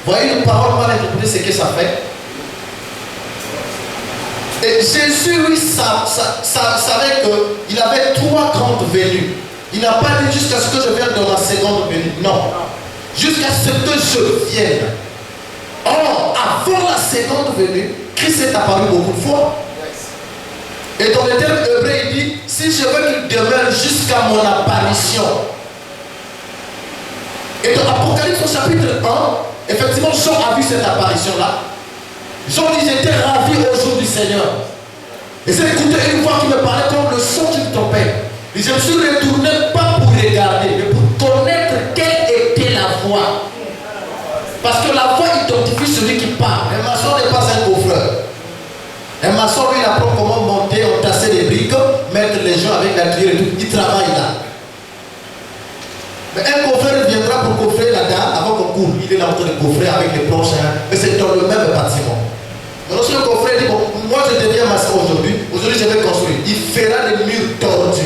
Vous voyez une parole mal interprétée, c'est que ça fait. Et Jésus, lui, savait qu'il avait 3 grandes venues. Il n'a pas dit jusqu'à ce que je vienne dans ma seconde venue. Non. Jusqu'à ce que je vienne. Or, avant la seconde venue, Christ est apparu beaucoup de fois. Et dans le terme hébreu, il dit, si je veux qu'il demeure jusqu'à mon apparition. Et dans l'Apocalypse au chapitre 1, effectivement, Jean a vu cette apparition-là. Jean dit, j'étais ravi au jour du Seigneur. Et c'est écouté une voix qui me parlait comme le son d'une tempête. Et je me suis retourné pas pour regarder, mais pour connaître quelle était la voix. Parce que la voix identifie celui qui parle. Un maçon n'est pas un coffreur. Un maçon, lui, il apprend comment monter, entasser les briques, mettre les gens avec la cuillère et tout. Il travaille là. Mais un coffreur viendra pour coffrer la dalle avant qu'on court. Il est là en train de coffrer avec les planches. Mais c'est dans le même bâtiment. Mais lorsque le coffreur dit, bon, moi je deviens maçon aujourd'hui, je vais construire. Il fera des murs tordus.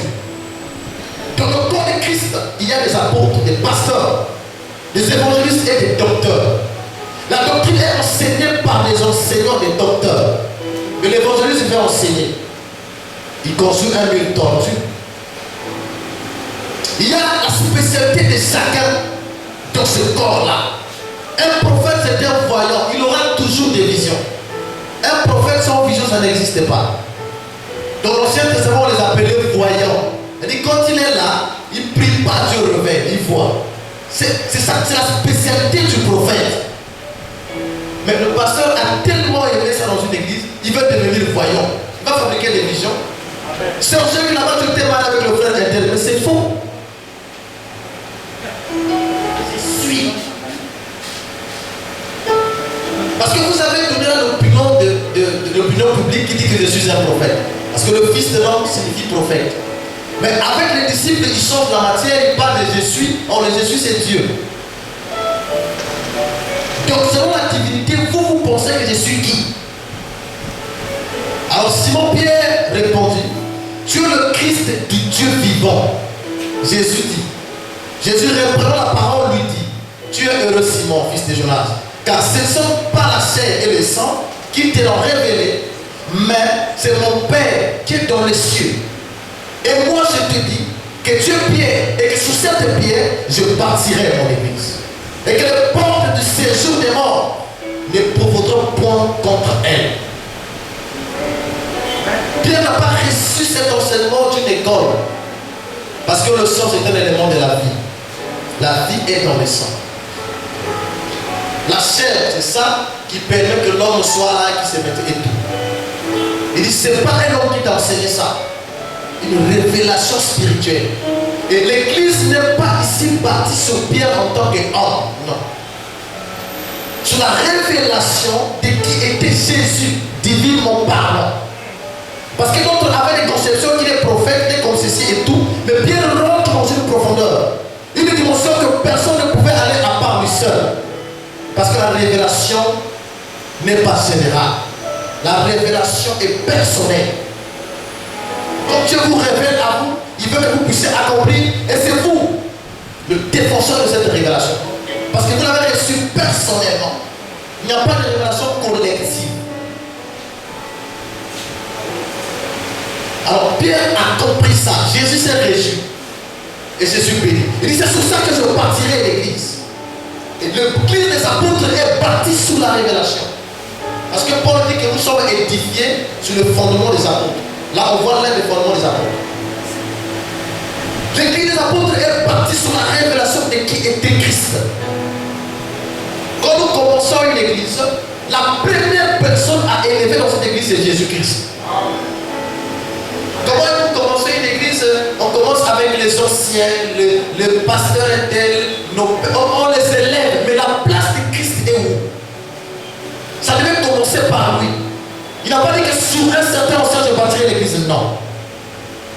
Dans le corps de Christ, il y a des apôtres, des pasteurs, des évangélistes et des docteurs. La doctrine est enseignée par les enseignants des docteurs. Mais l'évangéliste fait enseigner. Il construit un mur tordu. Il y a la spécialité de chacun dans ce corps-là. Un prophète, c'est un voyant. Il aura toujours des visions. Un prophète sans vision, ça n'existe pas. Dans l'Ancien Testament, on les appelait voyants. Et quand il est là, il ne prie pas, Dieu révèle, il voit. C'est la spécialité du prophète. Mais le pasteur a tellement aimé ça dans une église, il veut devenir voyant. Il va fabriquer des visions. Serge, là-bas, tu étais mal avec le frère interne, mais c'est faux. Je suis. Parce que vous avez donné l'opinion de l'opinion publique qui dit que je suis un prophète. Parce que le fils de l'homme signifie prophète. Mais avec les disciples, ils changent la matière, ils parlent de je suis. Or, le je suis, c'est Dieu. Donc, selon la divinité, vous pensez que je suis qui? Alors, Simon-Pierre répondit, tu es le Christ du Dieu vivant. Jésus dit. Jésus reprenant la parole lui dit, tu es heureux Simon, fils de Jonas, car ce ne sont pas la chair et le sang qui te l'ont révélé, mais c'est mon Père qui est dans les cieux. Et moi je te dis que tu es pierre et que sur cette pierre je bâtirai mon église. Et que les portes du séjour des morts ne provoqueront point contre elle. Pierre n'a pas reçu cet enseignement d'une école. Parce que le sang c'est un élément de la vie. La vie est dans le sang. La chair, c'est ça qui permet que l'homme soit là et qu'il se mette et tout. Il dit, c'est pas un homme qui t'a enseigné ça. Une révélation spirituelle. Et l'église n'est pas ici bâtie sur Pierre en tant qu'homme. Non. Sur la révélation de qui était Jésus, divinement parlant. Parce que d'autres avaient des conceptions qu'il est prophète, des comme ceci et tout. Mais Pierre rentre dans une profondeur. Une dimension que personne ne pouvait aller à part lui seul. Parce que la révélation n'est pas générale. La révélation est personnelle. Quand Dieu vous révèle à vous, il veut que vous puissiez accomplir, et c'est vous le défenseur de cette révélation. Parce que vous l'avez reçue personnellement. Il n'y a pas de révélation collective. Alors Pierre a compris ça. Jésus s'est réjoui. Et Jésus béni. Il dit, c'est sur ça que je bâtirai l'église. Et l'église des apôtres est bâtie sous la révélation. Parce que Paul dit que nous sommes édifiés sur le fondement des apôtres. Là, on voit l'un des fondements des apôtres. L'église des apôtres est bâtie sur la révélation de qui était Christ. Quand nous commençons une église, la première personne à élever dans cette église, c'est Jésus-Christ. Comment vous commencez une église? On commence avec les anciens, le pasteur est tel, on les élève, mais la place de Christ est où? Ça devait commencer par lui. Il n'a pas dit que sur un certain ancien je bâtirai l'église, non.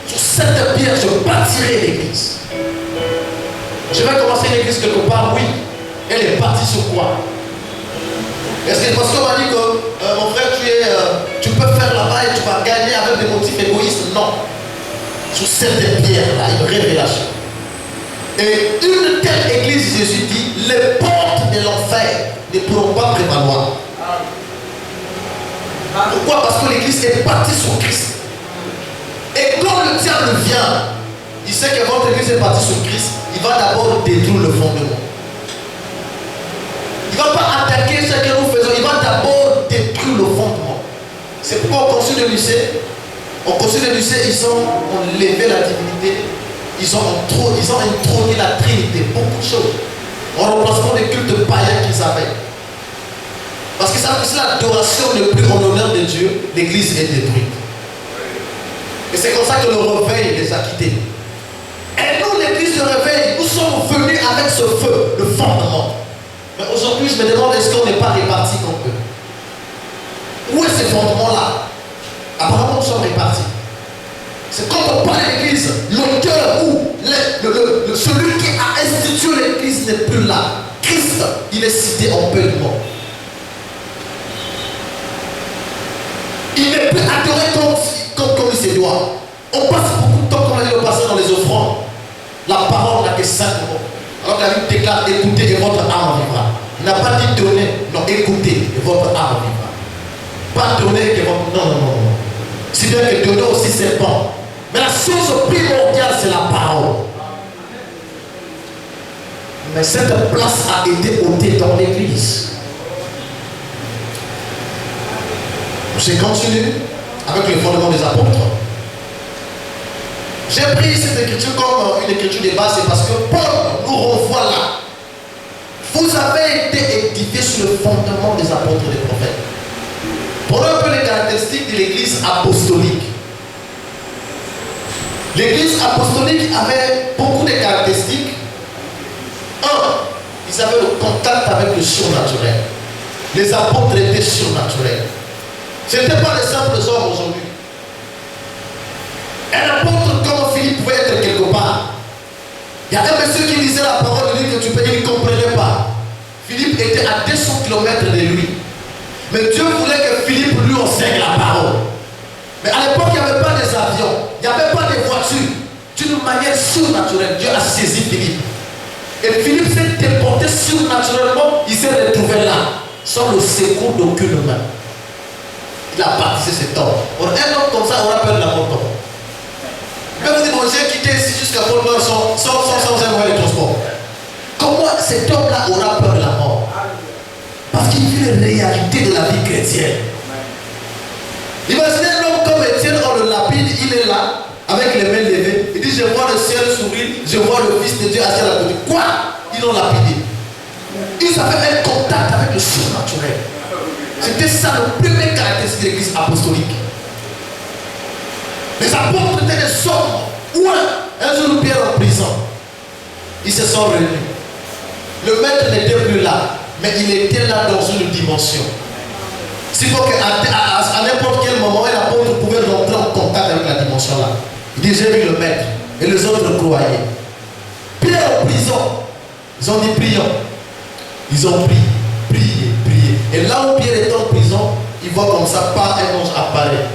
Sur cette pierre je bâtirai l'église. Je vais commencer une église quelque part, oui. Elle est bâtie sur quoi? Est-ce que parce qu'on m'a dit que mon frère tu peux faire là-bas et tu vas gagner avec des motifs égoïstes? Non. Sur cette pierre-là, une révélation. Et une telle église, Jésus dit, les portes de l'enfer ne pourront pas prévaloir. Pourquoi? Parce que l'église est bâtie sur Christ. Et quand le diable vient, il sait que votre église est bâtie sur Christ, il va d'abord détruire le fondement. Il ne va pas attaquer ce que nous faisons, il va d'abord détruire le fondement. C'est pourquoi au concile de Nicée, ils ont levé la divinité, ils ont introduit la Trinité, beaucoup de choses, en remplacement des cultes païens qu'ils avaient. Parce que ça, si l'adoration n'est plus en l'honneur de Dieu, l'église est détruite. Et c'est comme ça que le réveil les a quittés. Et nous, l'église de réveil, nous sommes venus avec ce feu, le fondement. Mais aujourd'hui, je me demande, est-ce qu'on n'est pas répartis comme eux? Où est ce fondement-là? Apparemment, nous sommes répartis. C'est quand on parle de l'église, le cœur où celui qui a institué l'église n'est plus là. Christ, il est cité en peu de mots. Il n'est plus adoré comme il se doit. On passe beaucoup de temps, comme on a dit le passé, dans les offrandes. La parole n'a que 5 mots. Alors que la Bible déclare, écoutez et votre âme vivra. Il n'a pas dit donner, non, écoutez et votre âme vivra. Pas donner que votre... Non. Si bien que donner aussi c'est bon. Mais la chose primordiale, c'est la parole. Mais cette place a été ôtée dans l'église. Je continue avec le fondement des apôtres. J'ai pris cette écriture comme une écriture de base, c'est parce que Paul nous renvoie là. Vous avez été édifiés sur le fondement des apôtres et des prophètes. Prenons un peu les caractéristiques de l'église apostolique. L'église apostolique avait beaucoup de caractéristiques. Ils avaient le contact avec le surnaturel. Les apôtres étaient surnaturels. Ce n'étaient pas les simples hommes aujourd'hui. Un apôtre comme Philippe pouvait être quelque part. Il y a un monsieur qui lisait la parole de lui que tu peux, il ne comprenait pas. Philippe était à 200 km de lui. Mais Dieu voulait que Philippe lui enseigne la parole. Mais à l'époque, il n'y avait pas des avions, il n'y avait pas de voitures. D'une manière surnaturelle, Dieu a saisi Philippe. Et Philippe s'est déporté surnaturellement, il s'est retrouvé là, sans le secours d'aucune main. Il a baptisé cet homme. Un homme comme ça aura peur de la mort. Je vais vous dire, bon, j'ai quitté ici jusqu'à Port-Noir sans un moyen de transport. Comment cet homme-là aura peur de la mort? Parce qu'il vit les réalités de la vie chrétienne. Imaginez un homme comme Étienne, on le lapide, il est là, avec les mains levées. Il dit, je vois le ciel s'ouvrir, je vois le Fils de Dieu assis à la côté. Quoi? Ils l'ont lapidé. Ils avaient un contact avec le surnaturel. C'était ça le premier caractéristique de l'église apostolique. Les apôtres étaient des hommes. Un jour, Pierre en prison. Ils se sont réunis. Le maître n'était plus là, mais il était là dans une dimension. C'est pour qu'à n'importe quel moment, un apôtre pouvait rentrer en contact avec la dimension là. Il dit, j'ai vu le maître. Et les autres croyaient. Pierre en prison. Ils ont dit, prions. Ils ont prié. Et là où Pierre est en voit comme ça, pas un ange apparaît.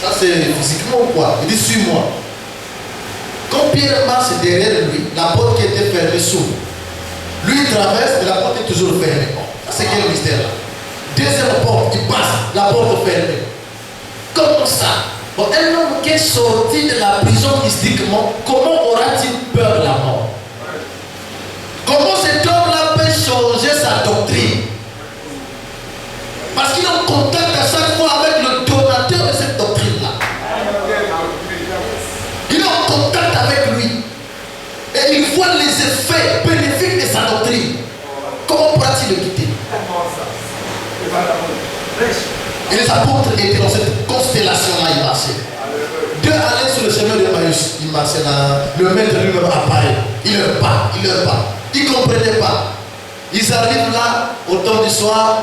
Ça c'est physiquement ou quoi? Il dit suis-moi. Quand Pierre marche derrière lui, la porte qui était fermée s'ouvre. Lui il traverse, mais la porte est toujours fermée. Ça c'est quel mystère là? Deuxième porte, il passe, la porte fermée. Comment ça? Bon, un homme qui est sorti de la prison mystiquement, comment aura-t-il peur de la mort? Comment cet homme-là peut changer sa doctrine? Parce qu'il est en contact à chaque fois avec le donateur de cette doctrine-là. Il est en contact avec lui. Et il voit les effets bénéfiques de sa doctrine. Comment pourra-t-il le quitter? Et les apôtres étaient dans cette constellation-là, ils marchaient. Deux allaient sur le chemin de Emmaüs, ils marchaient là, le maître lui-même apparaît. Il leur parle, il leur parle. Ils ne comprenaient pas. Ils arrivent là, au temps du soir,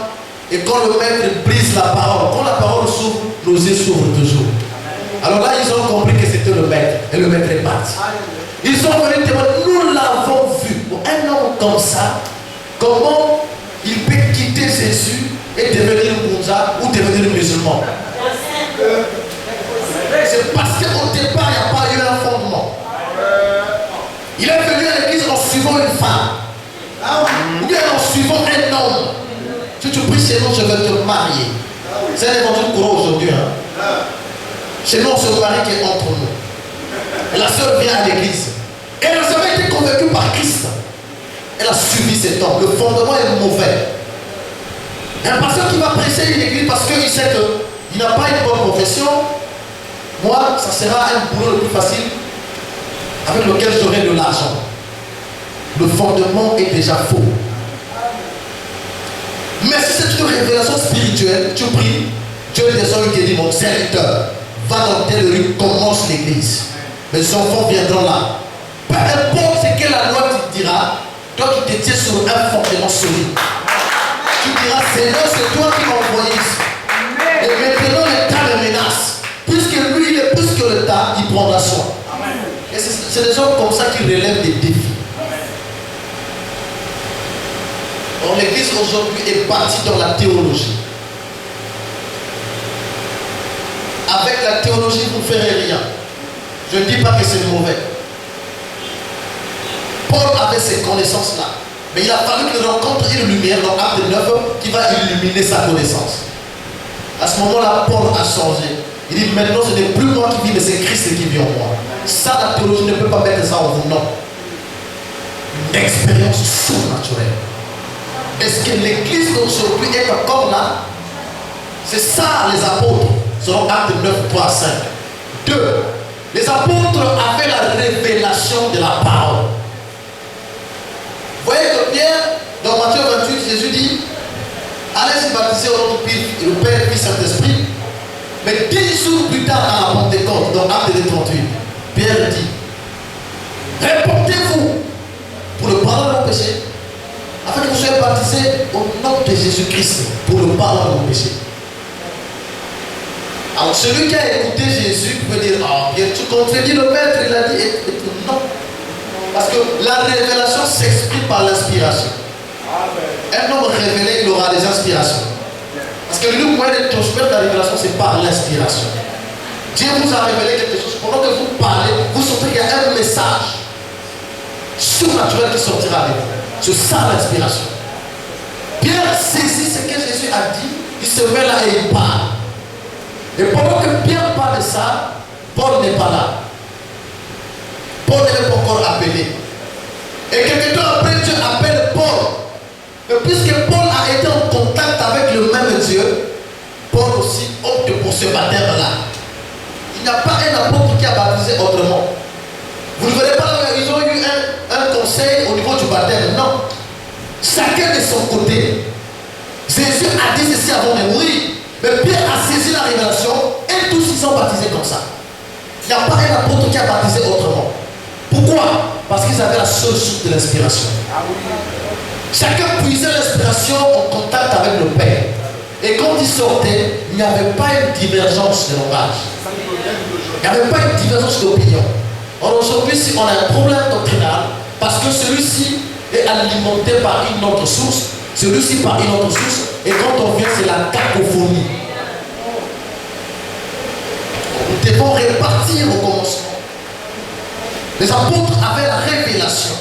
et quand le maître brise la parole, quand la parole s'ouvre, nos yeux s'ouvrent toujours. Alors là, ils ont compris que c'était le maître, et le maître est parti. Ils sont venus témoigner, nous l'avons vu. Bon, un homme comme ça, comment il peut quitter Jésus et devenir Mounza ou devenir musulman? C'est parce qu'au départ, il n'y a pas eu un fondement. Il est venu à l'église en suivant une femme. Ou bien en suivant un homme. Si tu pries chez nous, je vais te marier. C'est un évangile courant aujourd'hui. Hein? Chez nous, on se marie qui est entre nous. Et la sœur vient à l'église. Et elle n'a jamais été convaincue par Christ. Elle a suivi cet homme. Le fondement est mauvais. Un pasteur qui va prêcher une église parce qu'il sait qu'il n'a pas une bonne profession, moi, ça sera un boulot le plus facile avec lequel j'aurai de l'argent. Le fondement est déjà faux. Mais si c'est une révélation spirituelle, tu pries, Dieu descend et te dit, mon serviteur, va dans telle rue, commence l'église. Mes enfants viendront là. Peu importe ce que la loi te dira, toi tu te tiens sur un fondement solide. Tu diras, Seigneur, c'est toi qui m'as envoyé ici. Et maintenant, l'État me menace. Puisque lui, il est plus que l'État, il prendra soin. Et c'est des hommes comme ça qui relèvent des défis. Or, l'Église aujourd'hui est partie dans la théologie. Avec la théologie, vous ne ferez rien. Je ne dis pas que c'est mauvais. Paul avait ces connaissances-là. Mais il a fallu qu'il rencontre une lumière dans Acte 9 qui va illuminer sa connaissance. À ce moment-là, Paul a changé. Il dit maintenant ce n'est plus moi qui vis, mais c'est Christ qui vit en moi. Ça, la théologie ne peut pas mettre ça en vous, non. Une expérience surnaturelle. Est-ce que l'église d'aujourd'hui est encore là? C'est ça les apôtres, selon Acte 9, 3, 5. 2. Les apôtres avaient la révélation de la parole. Vous voyez que Pierre, dans Matthieu 28, Jésus dit, allez-y baptiser au nom du Père, Fils, Saint-Esprit. Mais 10 jours plus tard, à la Pentecôte, dans Acte 38, Pierre dit, répondez-vous pour le pardon de vos péchés, afin que vous soyez baptisés au nom de Jésus-Christ pour le pardon de vos péchés. Alors celui qui a écouté Jésus peut dire, ah bien, tu contredis le maître, il a dit, non. Parce que la révélation s'exprime par l'inspiration. Un homme révélé, il aura des inspirations. Parce que le moyen de transmettre la révélation, c'est par l'inspiration. Dieu vous a révélé quelque chose. Pendant que vous parlez, vous sentez qu'il y a un message surnaturel qui sortira de vous. C'est ça l'inspiration. Pierre saisit ce que Jésus a dit, il se met là et il parle. Et pendant que Pierre parle de ça, Paul n'est pas là. Paul n'est pas encore appelé. Et quelque temps après, Dieu appelle Paul. Mais puisque Paul a été en contact avec le même Dieu, Paul aussi opte pour ce baptême-là. Il n'y a pas un apôtre qui a baptisé autrement. Vous ne verrez pas, ils ont eu un conseil au niveau du baptême. Non. Chacun de son côté. Jésus a dit ceci avant de mourir. Mais Pierre a saisi la révélation et tous ils sont baptisés comme ça. Il n'y a pas un apôtre qui a baptisé autrement. Pourquoi? Parce qu'ils avaient la seule source de l'inspiration. Chacun puisait l'inspiration en contact avec le Père. Et quand ils sortaient, il n'y avait pas une divergence de langage. Il n'y avait pas une divergence d'opinion. Or aujourd'hui, si on a un problème doctrinal, parce que celui-ci est alimenté par une autre source, celui-ci par une autre source, et quand on vient, c'est la cacophonie. Nous devons répartir au commencement. Les apôtres avaient la révélation.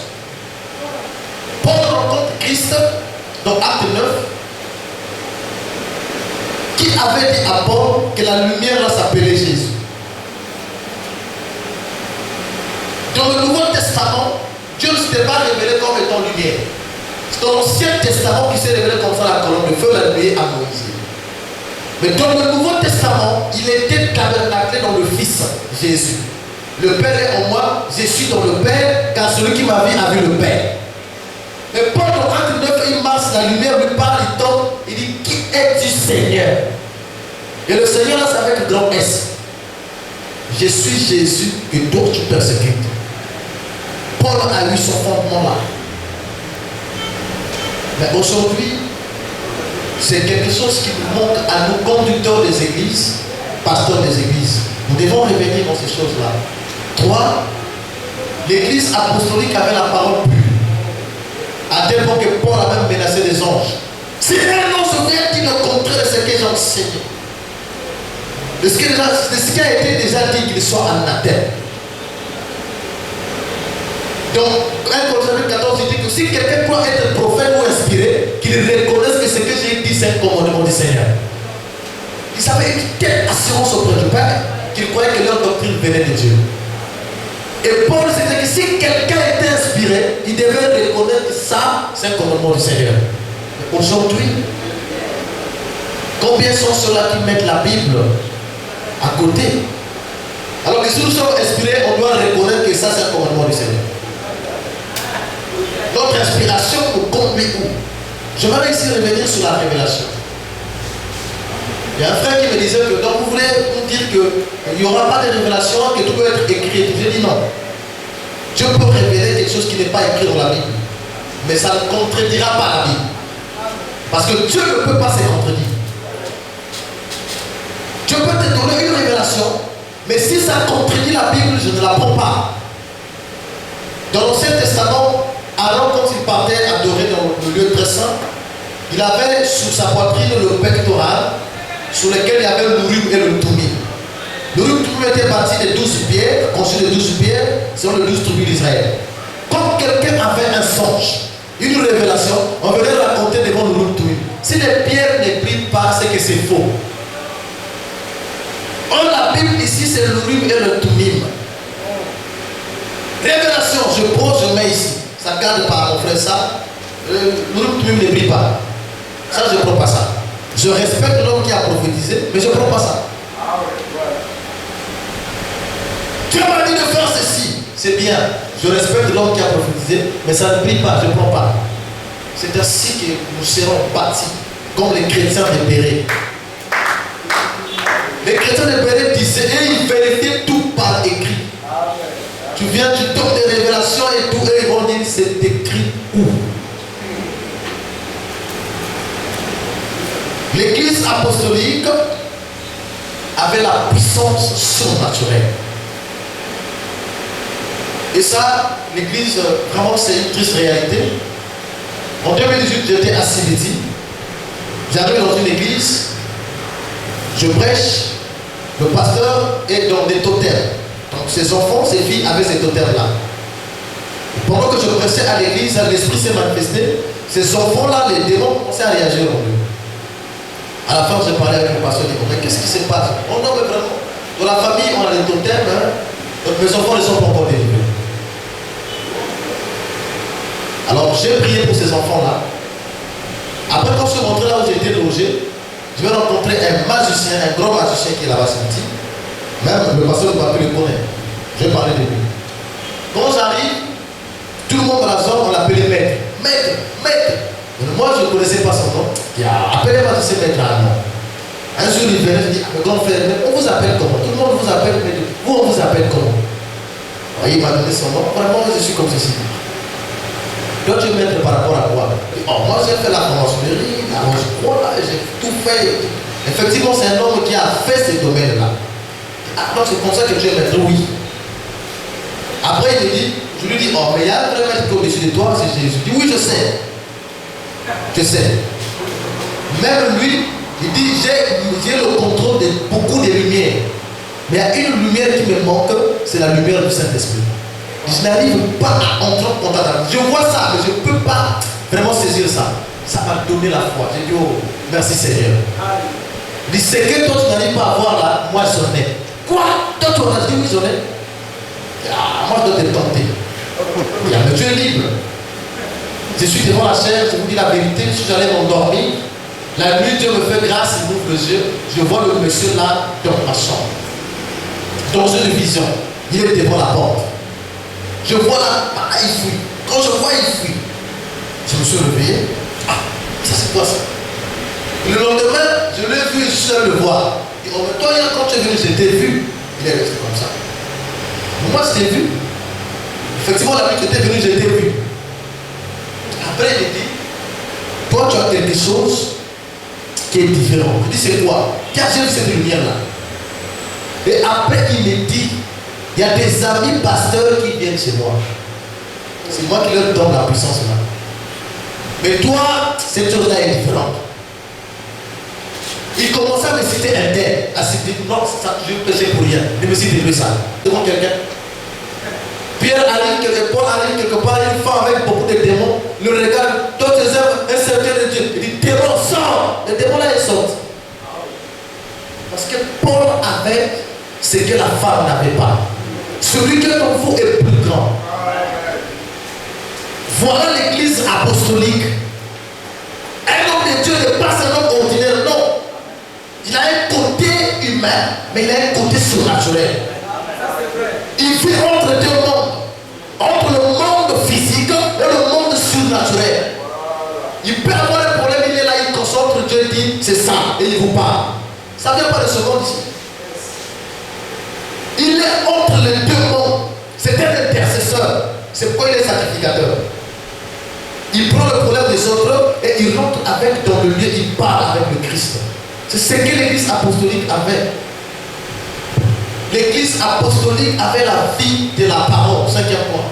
Paul rencontre Christ dans Acte 9, qui avait dit à Paul que la lumière là s'appelait Jésus. Dans le Nouveau Testament, Dieu ne s'était pas révélé comme étant lumière. C'est dans l'Ancien Testament qu'il s'est révélé comme ça la colonne de feu, la nuée à Moïse. Mais dans le Nouveau Testament, il était tabernaclé dans le Fils, Jésus. Le Père est en moi, je suis dans le Père, car celui qui m'a vu a vu le Père. Mais Paul dans Acte 9, il marche, la lumière lui parle, il tombe, il dit, qui es-tu Seigneur? Et le Seigneur là, c'est avec le grand S. Je suis Jésus que toi tu persécutes. Paul a eu son fondement là. Mais aujourd'hui, c'est quelque chose qui nous manque à nous, conducteurs des églises, pasteurs des églises. Nous devons revenir dans ces choses-là. 3. L'église apostolique avait la parole pure. À tel point que Paul a même menacé des anges. Si un ange vient dire le contraire de ce que j'ai enseigné, de ce qui a été déjà dit, qu'il soit anathème. Donc, 1 Corinthiens 14, il dit que si quelqu'un doit être prophète ou inspiré, qu'il reconnaisse que ce que j'ai dit, c'est un commandement du Seigneur. Ils avaient une telle assurance auprès du Père qu'ils croyaient que leur doctrine venait de Dieu. Et Paul s'est dit que si quelqu'un était inspiré, il devait reconnaître que ça, c'est un commandement du Seigneur. Mais aujourd'hui, combien sont ceux-là qui mettent la Bible à côté? Alors que si nous sommes inspirés, on doit reconnaître que ça, c'est un commandement du Seigneur. Notre inspiration nous conduit où? J'aimerais ici revenir sur la révélation. Il y a un frère qui me disait que donc vous voulez nous dire qu'il n'y aura pas de révélation, que tout peut être écrit. J'ai dit non. Dieu peut révéler quelque chose qui n'est pas écrit dans la Bible. Mais ça ne contredira pas la Bible. Parce que Dieu ne peut pas se contredire. Dieu peut te donner une révélation, mais si ça contredit la Bible, je ne la prends pas. Dans l'Ancien Testament, Aaron, quand il partait adorer dans le lieu très saint, il avait sur sa poitrine le pectoral sur lequel il y avait le l'Urim et le Thummim. Le Urim et le Thummim était bâti de 12 pierres, conçu de 12 pierres, selon les 12 tribus d'Israël. Quand quelqu'un avait un songe, une révélation, on venait raconter devant le Urim et le Thummim. Si les pierres ne brillent pas, c'est que c'est faux. Or, la Bible ici, c'est le Urim et le Thummim. Révélation, je pose, je mets ici. Ça garde par mon frère ça. Le Urim et le Thummim ne brille pas. Ça, je ne prends pas ça. Je respecte l'homme qui a prophétisé, mais je ne prends pas ça. Tu m'as dit de faire ceci, c'est bien. Je respecte l'homme qui a prophétisé, mais ça ne brille pas, je ne prends pas. C'est ainsi que nous serons bâtis, comme les chrétiens de Béret. Les chrétiens de Béret disaient, et ils vérifiaient tout par écrit. Tu viens, tu donnes des révélations et tout, et ils vont dire, c'est écrit où? L'église apostolique avait la puissance surnaturelle. Et ça, l'église, vraiment, c'est une triste réalité. En 2018, j'étais à Siliti. J'arrive dans une église, je prêche, le pasteur est dans des totems. Donc ses enfants, ses filles avaient ces totems-là. Pendant que je prêchais à l'église, l'esprit s'est manifesté. Ces enfants-là, les démons commençaient à réagir en eux. À la fin, j'ai parlé avec le pasteur, il dit, mais qu'est-ce qui se passe? Oh non, mais vraiment, dans la famille, on a des totems, hein? Donc mes enfants ne sont pas encore délivrés. Alors j'ai prié pour ces enfants-là. Après, quand je suis rentré là où j'ai été logé, je vais rencontrer un magicien, un grand magicien qui est là-bas sorti. Même le pasteur de Papi le connaît. Je vais parler de lui. Quand j'arrive, tout le monde dans la zone, on l'appelait maître. Maître, maître. Mais moi, je ne connaissais pas son nom. Il a appelé moi de ce maître-là. Un jour, il venait, je dis, mais grand frère, on vous appelle comment? Tout le monde vous appelle, mais vous, on vous appelle comment? Il m'a donné son nom. Vraiment, je suis comme ceci. Toi, tu es maître par rapport à quoi? Oh, moi, j'ai fait la franc-maçonnerie, la roche-croix, j'ai tout fait. Effectivement, c'est un homme qui a fait ces domaines-là. Ah, donc c'est comme ça que tu es maître, oui. Après, il me dit, je lui dis, oh, mais il y a un vrai maître au-dessus de toi, c'est Jésus. Il dit, oui, je sais. Je sais. Même lui, il dit, j'ai le contrôle de beaucoup de lumières. Mais il y a une lumière qui me manque, c'est la lumière du Saint-Esprit. Je n'arrive pas à entrer en contact avec. Je vois ça, mais je ne peux pas vraiment saisir ça. Ça m'a donné la foi. J'ai dit, oh, merci Seigneur. Il dit, c'est que toi tu n'arrives pas à voir là, moi j'en ai. Quoi? Toi tu as dit oui, j'en ai. Ah, moi je dois te tenter. Mais tu es libre. Je suis devant la chair, je vous dis la vérité, si j'allais m'endormir, la nuit Dieu me fait grâce, il m'ouvre les yeux, je vois le monsieur là dans ma chambre. Dans une vision, il est devant la porte. Je vois là, il fuit. Quand je vois, il fuit. Je me suis réveillé. Ah, ça c'est quoi ça? Le lendemain, je l'ai vu, je suis allé le voir. Il dit, oh, mais toi, quand tu es venu, je t'ai vu. Il est resté comme ça. Moi, je t'ai vu. Effectivement, la nuit que tu étais venu, je t'ai vu. Après, il dit, toi, tu as quelque chose qui est différent. Je dis, c'est quoi? Car j'ai vu cette lumière-là. Et après, il me dit, il y a des amis pasteurs qui viennent chez moi. C'est moi qui leur donne la puissance là. Mais toi, cette chose-là est différente. Il commençait à me citer un tel. À citer, non, ça, je péché pour rien. Ne me cite plus ça. Devant quelqu'un. Pierre arrive quelque part, une femme avec beaucoup de démons. Le regarde, toi tu aimes un serviteur de Dieu. Il dit, démon, sort. Le démon là, il sort. Parce que Paul avait ce que la femme n'avait pas. Celui qui est en vous est plus grand. Voilà l'église apostolique. Un homme de Dieu n'est pas un homme ordinaire, non. Il a un côté humain, mais il a un côté surnaturel. Il vit entre deux mondes. Entre le monde physique et le monde surnaturel. Il peut avoir un problème, il est là, il concentre Dieu, dit c'est ça, et il vous parle. Ça ne vient pas de ce monde ici. Il est entre les deux mondes. C'est un intercesseur. C'est pourquoi il est sacrificateur. Il prend le problème des autres et il rentre avec dans le lieu, il parle avec le Christ. C'est ce que l'église apostolique avait. L'église apostolique avait la vie de la parole. Cinquième point.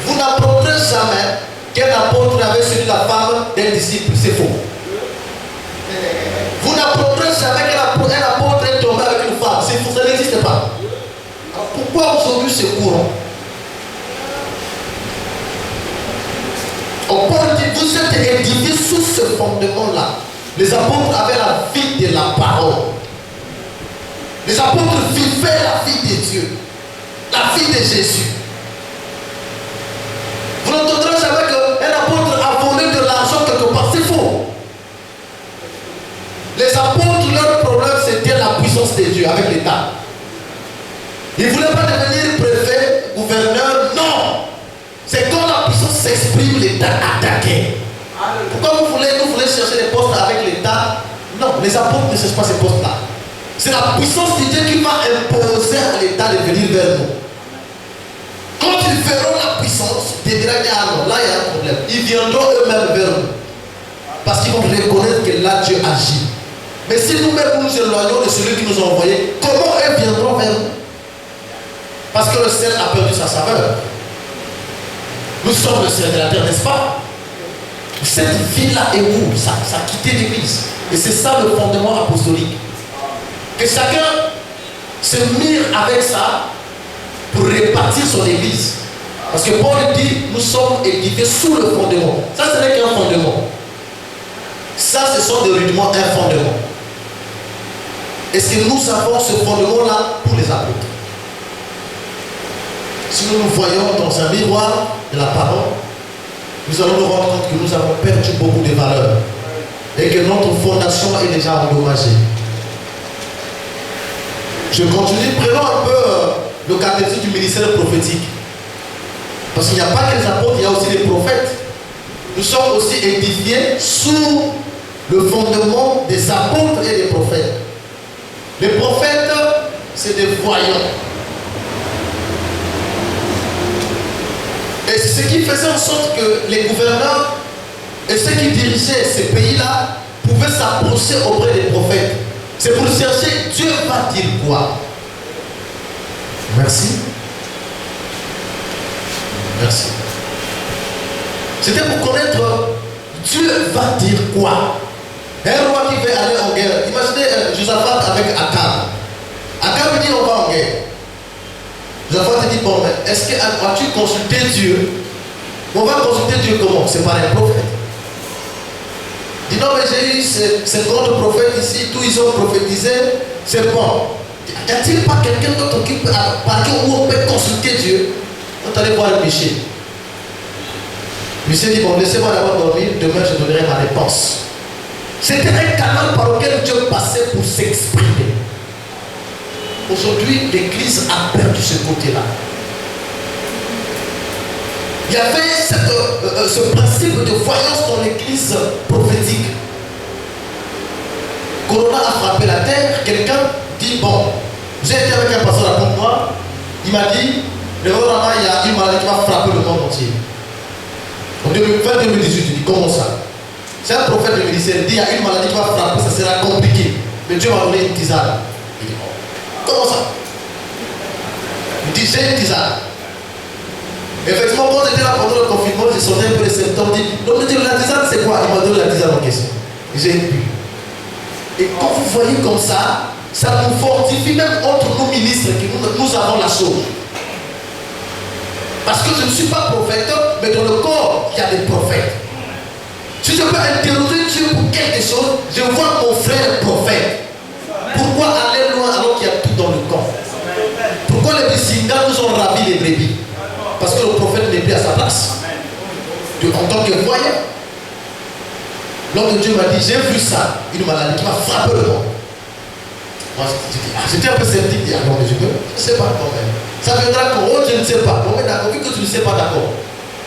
Vous n'apprendrez jamais qu'un apôtre avait suivi la femme d'un disciple. C'est faux. Vous n'apprendrez jamais qu'un apôtre est tombé avec une femme. C'est faux, ça n'existe pas. Alors pourquoi aujourd'hui c'est courant? Paul dit, vous êtes édifiés sous ce fondement-là. Les apôtres avaient la vie de la parole. Les apôtres vivaient la vie de Dieu, la vie de Jésus. Vous n'entendrez jamais qu'un apôtre a volé de l'argent quelque part, c'est faux. Les apôtres, leur problème c'était la puissance de Dieu avec l'État. Ils ne voulaient pas devenir préfet, gouverneur, non. C'est quand la puissance s'exprime, l'État attaqué. Pourquoi vous voulez chercher des postes avec l'État? Non, les apôtres ne cherchent pas ces postes-là. C'est la puissance de Dieu qui va imposer à l'État de venir vers nous. Quand ils verront la puissance, ils diront, ah non, là il y a un problème. Ils viendront eux-mêmes vers nous. Parce qu'ils vont reconnaître que là Dieu agit. Mais si nous-mêmes nous éloignons de celui qui nous a envoyés, comment eux viendront vers nous? Parce que le ciel a perdu sa saveur. Nous sommes le ciel de la terre, n'est-ce pas? Cette vie-là est où? Ça a quitté l'église. Et c'est ça le fondement apostolique. Que chacun se mire avec ça pour répartir son église. Parce que Paul dit, nous sommes édifiés sous le fondement. Ça, ce n'est qu'un fondement. Ça, ce sont des rudiments, un fondement. Est-ce que nous avons ce fondement-là pour les apôtres? Si nous nous voyons dans un miroir de la parole, nous allons nous rendre compte que nous avons perdu beaucoup de valeurs et que notre fondation est déjà endommagée. Je continue, prenons un peu le catéchisme du ministère prophétique. Parce qu'il n'y a pas que les apôtres, il y a aussi les prophètes. Nous sommes aussi édifiés sous le fondement des apôtres et des prophètes. Les prophètes, c'est des voyants. Et c'est ce qui faisait en sorte que les gouverneurs et ceux qui dirigeaient ces pays-là pouvaient s'approcher auprès des prophètes. C'est pour chercher Dieu va dire quoi. Merci. Merci. C'était pour connaître Dieu va dire quoi. Un roi qui veut aller en guerre. Imaginez Josaphat avec Akab. Akab dit on va en guerre. Josaphat dit bon, mais est-ce que as-tu consulté Dieu? On va consulter Dieu comment? C'est par un prophète. Il dit non, mais j'ai eu 50 prophètes ici, tous ils ont prophétisé, c'est bon. Y a-t-il pas quelqu'un d'autre par qui on peut consulter Dieu? On allait voir Michel. Michel dit bon, laissez-moi d'abord dormir, demain je donnerai ma réponse. C'était un canal par lequel Dieu passait pour s'exprimer. Aujourd'hui, l'Église a perdu ce côté-là. Il y avait ce principe de voyance dans l'Église prophétique. Corona a frappé la terre, quelqu'un dit bon, j'ai été avec un pasteur à Pont-Noir, il m'a dit, le Rama, il y a une maladie qui va frapper le monde entier. En 2018, il dit comment ça? C'est un prophète de ministère, il dit il y a une maladie qui va frapper, ça sera compliqué. Mais Dieu m'a donné une tisane. Il dit comment ça? Il dit j'ai une tisane. Effectivement, quand j'étais là pendant le confinement, j'ai sorti un peu les symptômes. Il dit non, mais la tisane c'est quoi? Il m'a donné la tisane en question. J'ai bu. Et quand vous voyez comme ça nous fortifie même entre nos ministres que nous avons la chose. Parce que je ne suis pas prophète, mais dans le corps, il y a des prophètes. Si je peux interroger Dieu pour quelque chose, je vois mon frère prophète. Pourquoi aller loin alors qu'il y a tout dans le corps? Pourquoi les Bissingas nous ont ravi les brebis? Parce que le prophète n'est plus à sa place. En tant que voyant, l'homme de Dieu m'a dit, j'ai vu ça, une maladie qui m'a frappé le monde. Moi, j'étais un peu sceptique, je dis, je ne sais pas quand même. Ça viendra quand je ne sais pas. Bon, mais d'accord, vu que tu ne sais pas, d'accord.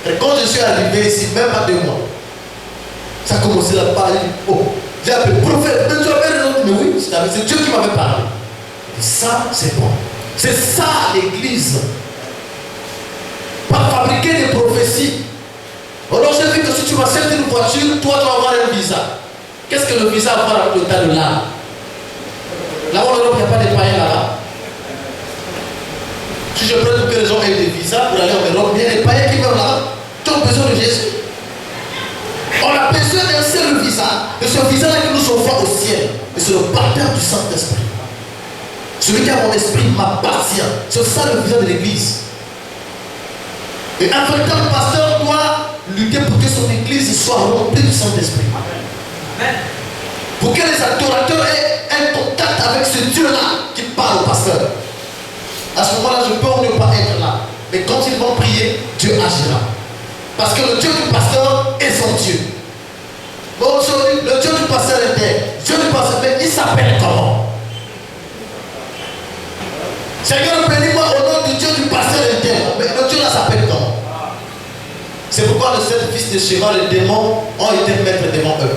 Et quand je suis arrivé ici, même pas 2 mois, ça a commencé à parler. Oh, j'ai appelé prophète, mais tu avais raison. Mais oui, c'est Dieu qui m'avait parlé. Et ça, c'est bon. C'est ça l'église. Pas fabriquer des prophéties. Alors j'ai vu que si tu m'achètes une voiture, toi tu vas avoir un visa. Qu'est-ce que le visa va faire avec le tas de l'âme? Là-bas en Europe, il n'y a pas de païens là-bas. Si je prends que les gens aient des visas pour aller en Europe, il y a des païens qui meurent là-bas, qui ont besoin de Jésus. On a besoin d'un seul visa, de ce visa-là qui nous envoie au ciel. Et c'est le parterre du Saint-Esprit. Celui qui a mon esprit m'appartient. C'est ça le visa de l'église. Et un véritable pasteur doit lutter pour que son église soit remplie du Saint-Esprit. Pour que les adorateurs aient un contact avec ce Dieu-là qui parle au pasteur. À ce moment-là, je peux ou ne pas être là. Mais quand ils vont prier, Dieu agira. Parce que le Dieu du pasteur est son Dieu. Bon, le Dieu du pasteur est terre. Dieu du pasteur, mais il s'appelle comment? Seigneur, bénis-moi au nom du Dieu du pasteur est terre. Mais le Dieu là s'appelle comment? C'est pourquoi le 7 fils de Sheba, les démons ont été maîtres devant eux.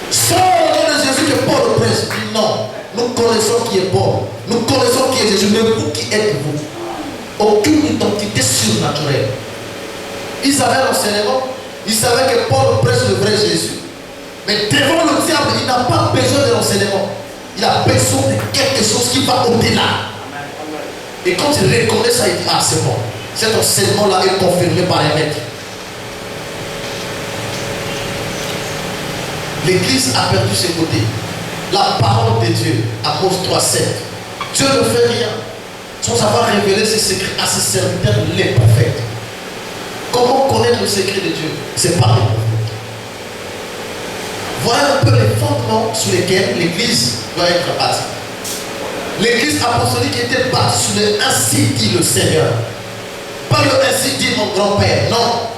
Sors au nom de Jésus que Paul prêche. Non, nous connaissons qui est Paul. Nous connaissons qui est Jésus. Mais vous, qui êtes-vous? Aucune identité surnaturelle. Ils avaient l'enseignement. Ils savaient que Paul prêche le vrai Jésus. Mais devant le diable, il n'a pas besoin de l'enseignement. Il a besoin de quelque chose qui va au-delà. Et quand il reconnaît ça, il dit, ah c'est bon. Cet enseignement-là est confirmé par un maître. L'Église a perdu ses côtés. La parole de Dieu, Amos 3:7. Dieu ne fait rien sans avoir révélé ses secrets à ses serviteurs, les prophètes. Comment connaître le secret de Dieu? C'est par les prophètes. Voilà un peu les fondements sur lesquels l'Église doit être bâtie. L'Église apostolique était bâtie sur le ainsi dit le Seigneur. Pas le ainsi dit mon grand-père, non.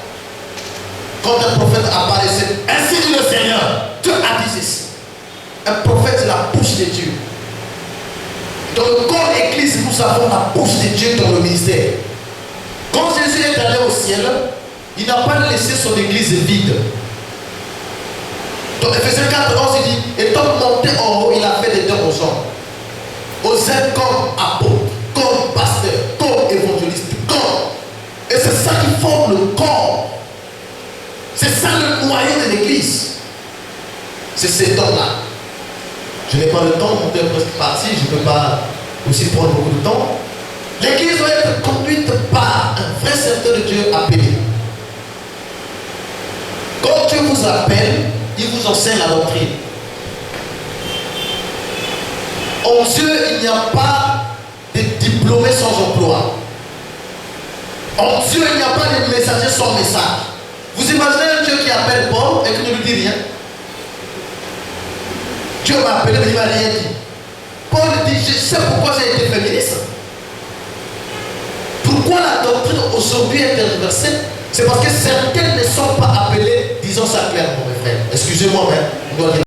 Quand un prophète apparaissait, ainsi dit le Seigneur, Dieu a dit ceci. Un prophète, c'est la bouche de Dieu. Dans le corps église, nous avons la bouche de Dieu dans le ministère. Quand Jésus est allé au ciel, il n'a pas laissé son église vide. Dans Ephésiens 4:11, il dit, étant monté en haut, il a fait des dons aux hommes. Aux uns comme apôtres, comme pasteurs, comme évangélistes, comme. Et c'est ça qui forme le corps. C'est ça le noyau de l'église. C'est ces dons-là. Je n'ai pas le temps, mon Dieu est presque parti, je ne peux pas aussi prendre beaucoup de temps. L'église doit être conduite par un vrai serviteur de Dieu appelé. Quand Dieu vous appelle, il vous enseigne la doctrine. En Dieu, il n'y a pas de diplômés sans emploi. En Dieu, il n'y a pas de messagers sans message. Vous imaginez un Dieu qui appelle Paul et qui ne lui dit rien? Dieu m'a appelé, mais il ne m'a rien dit. Paul dit, je sais pourquoi j'ai été féministe. Pourquoi la doctrine aujourd'hui est tergiversée? C'est parce que certaines ne sont pas appelées, disons ça clairement mes frères. Excusez-moi, mais on doit dire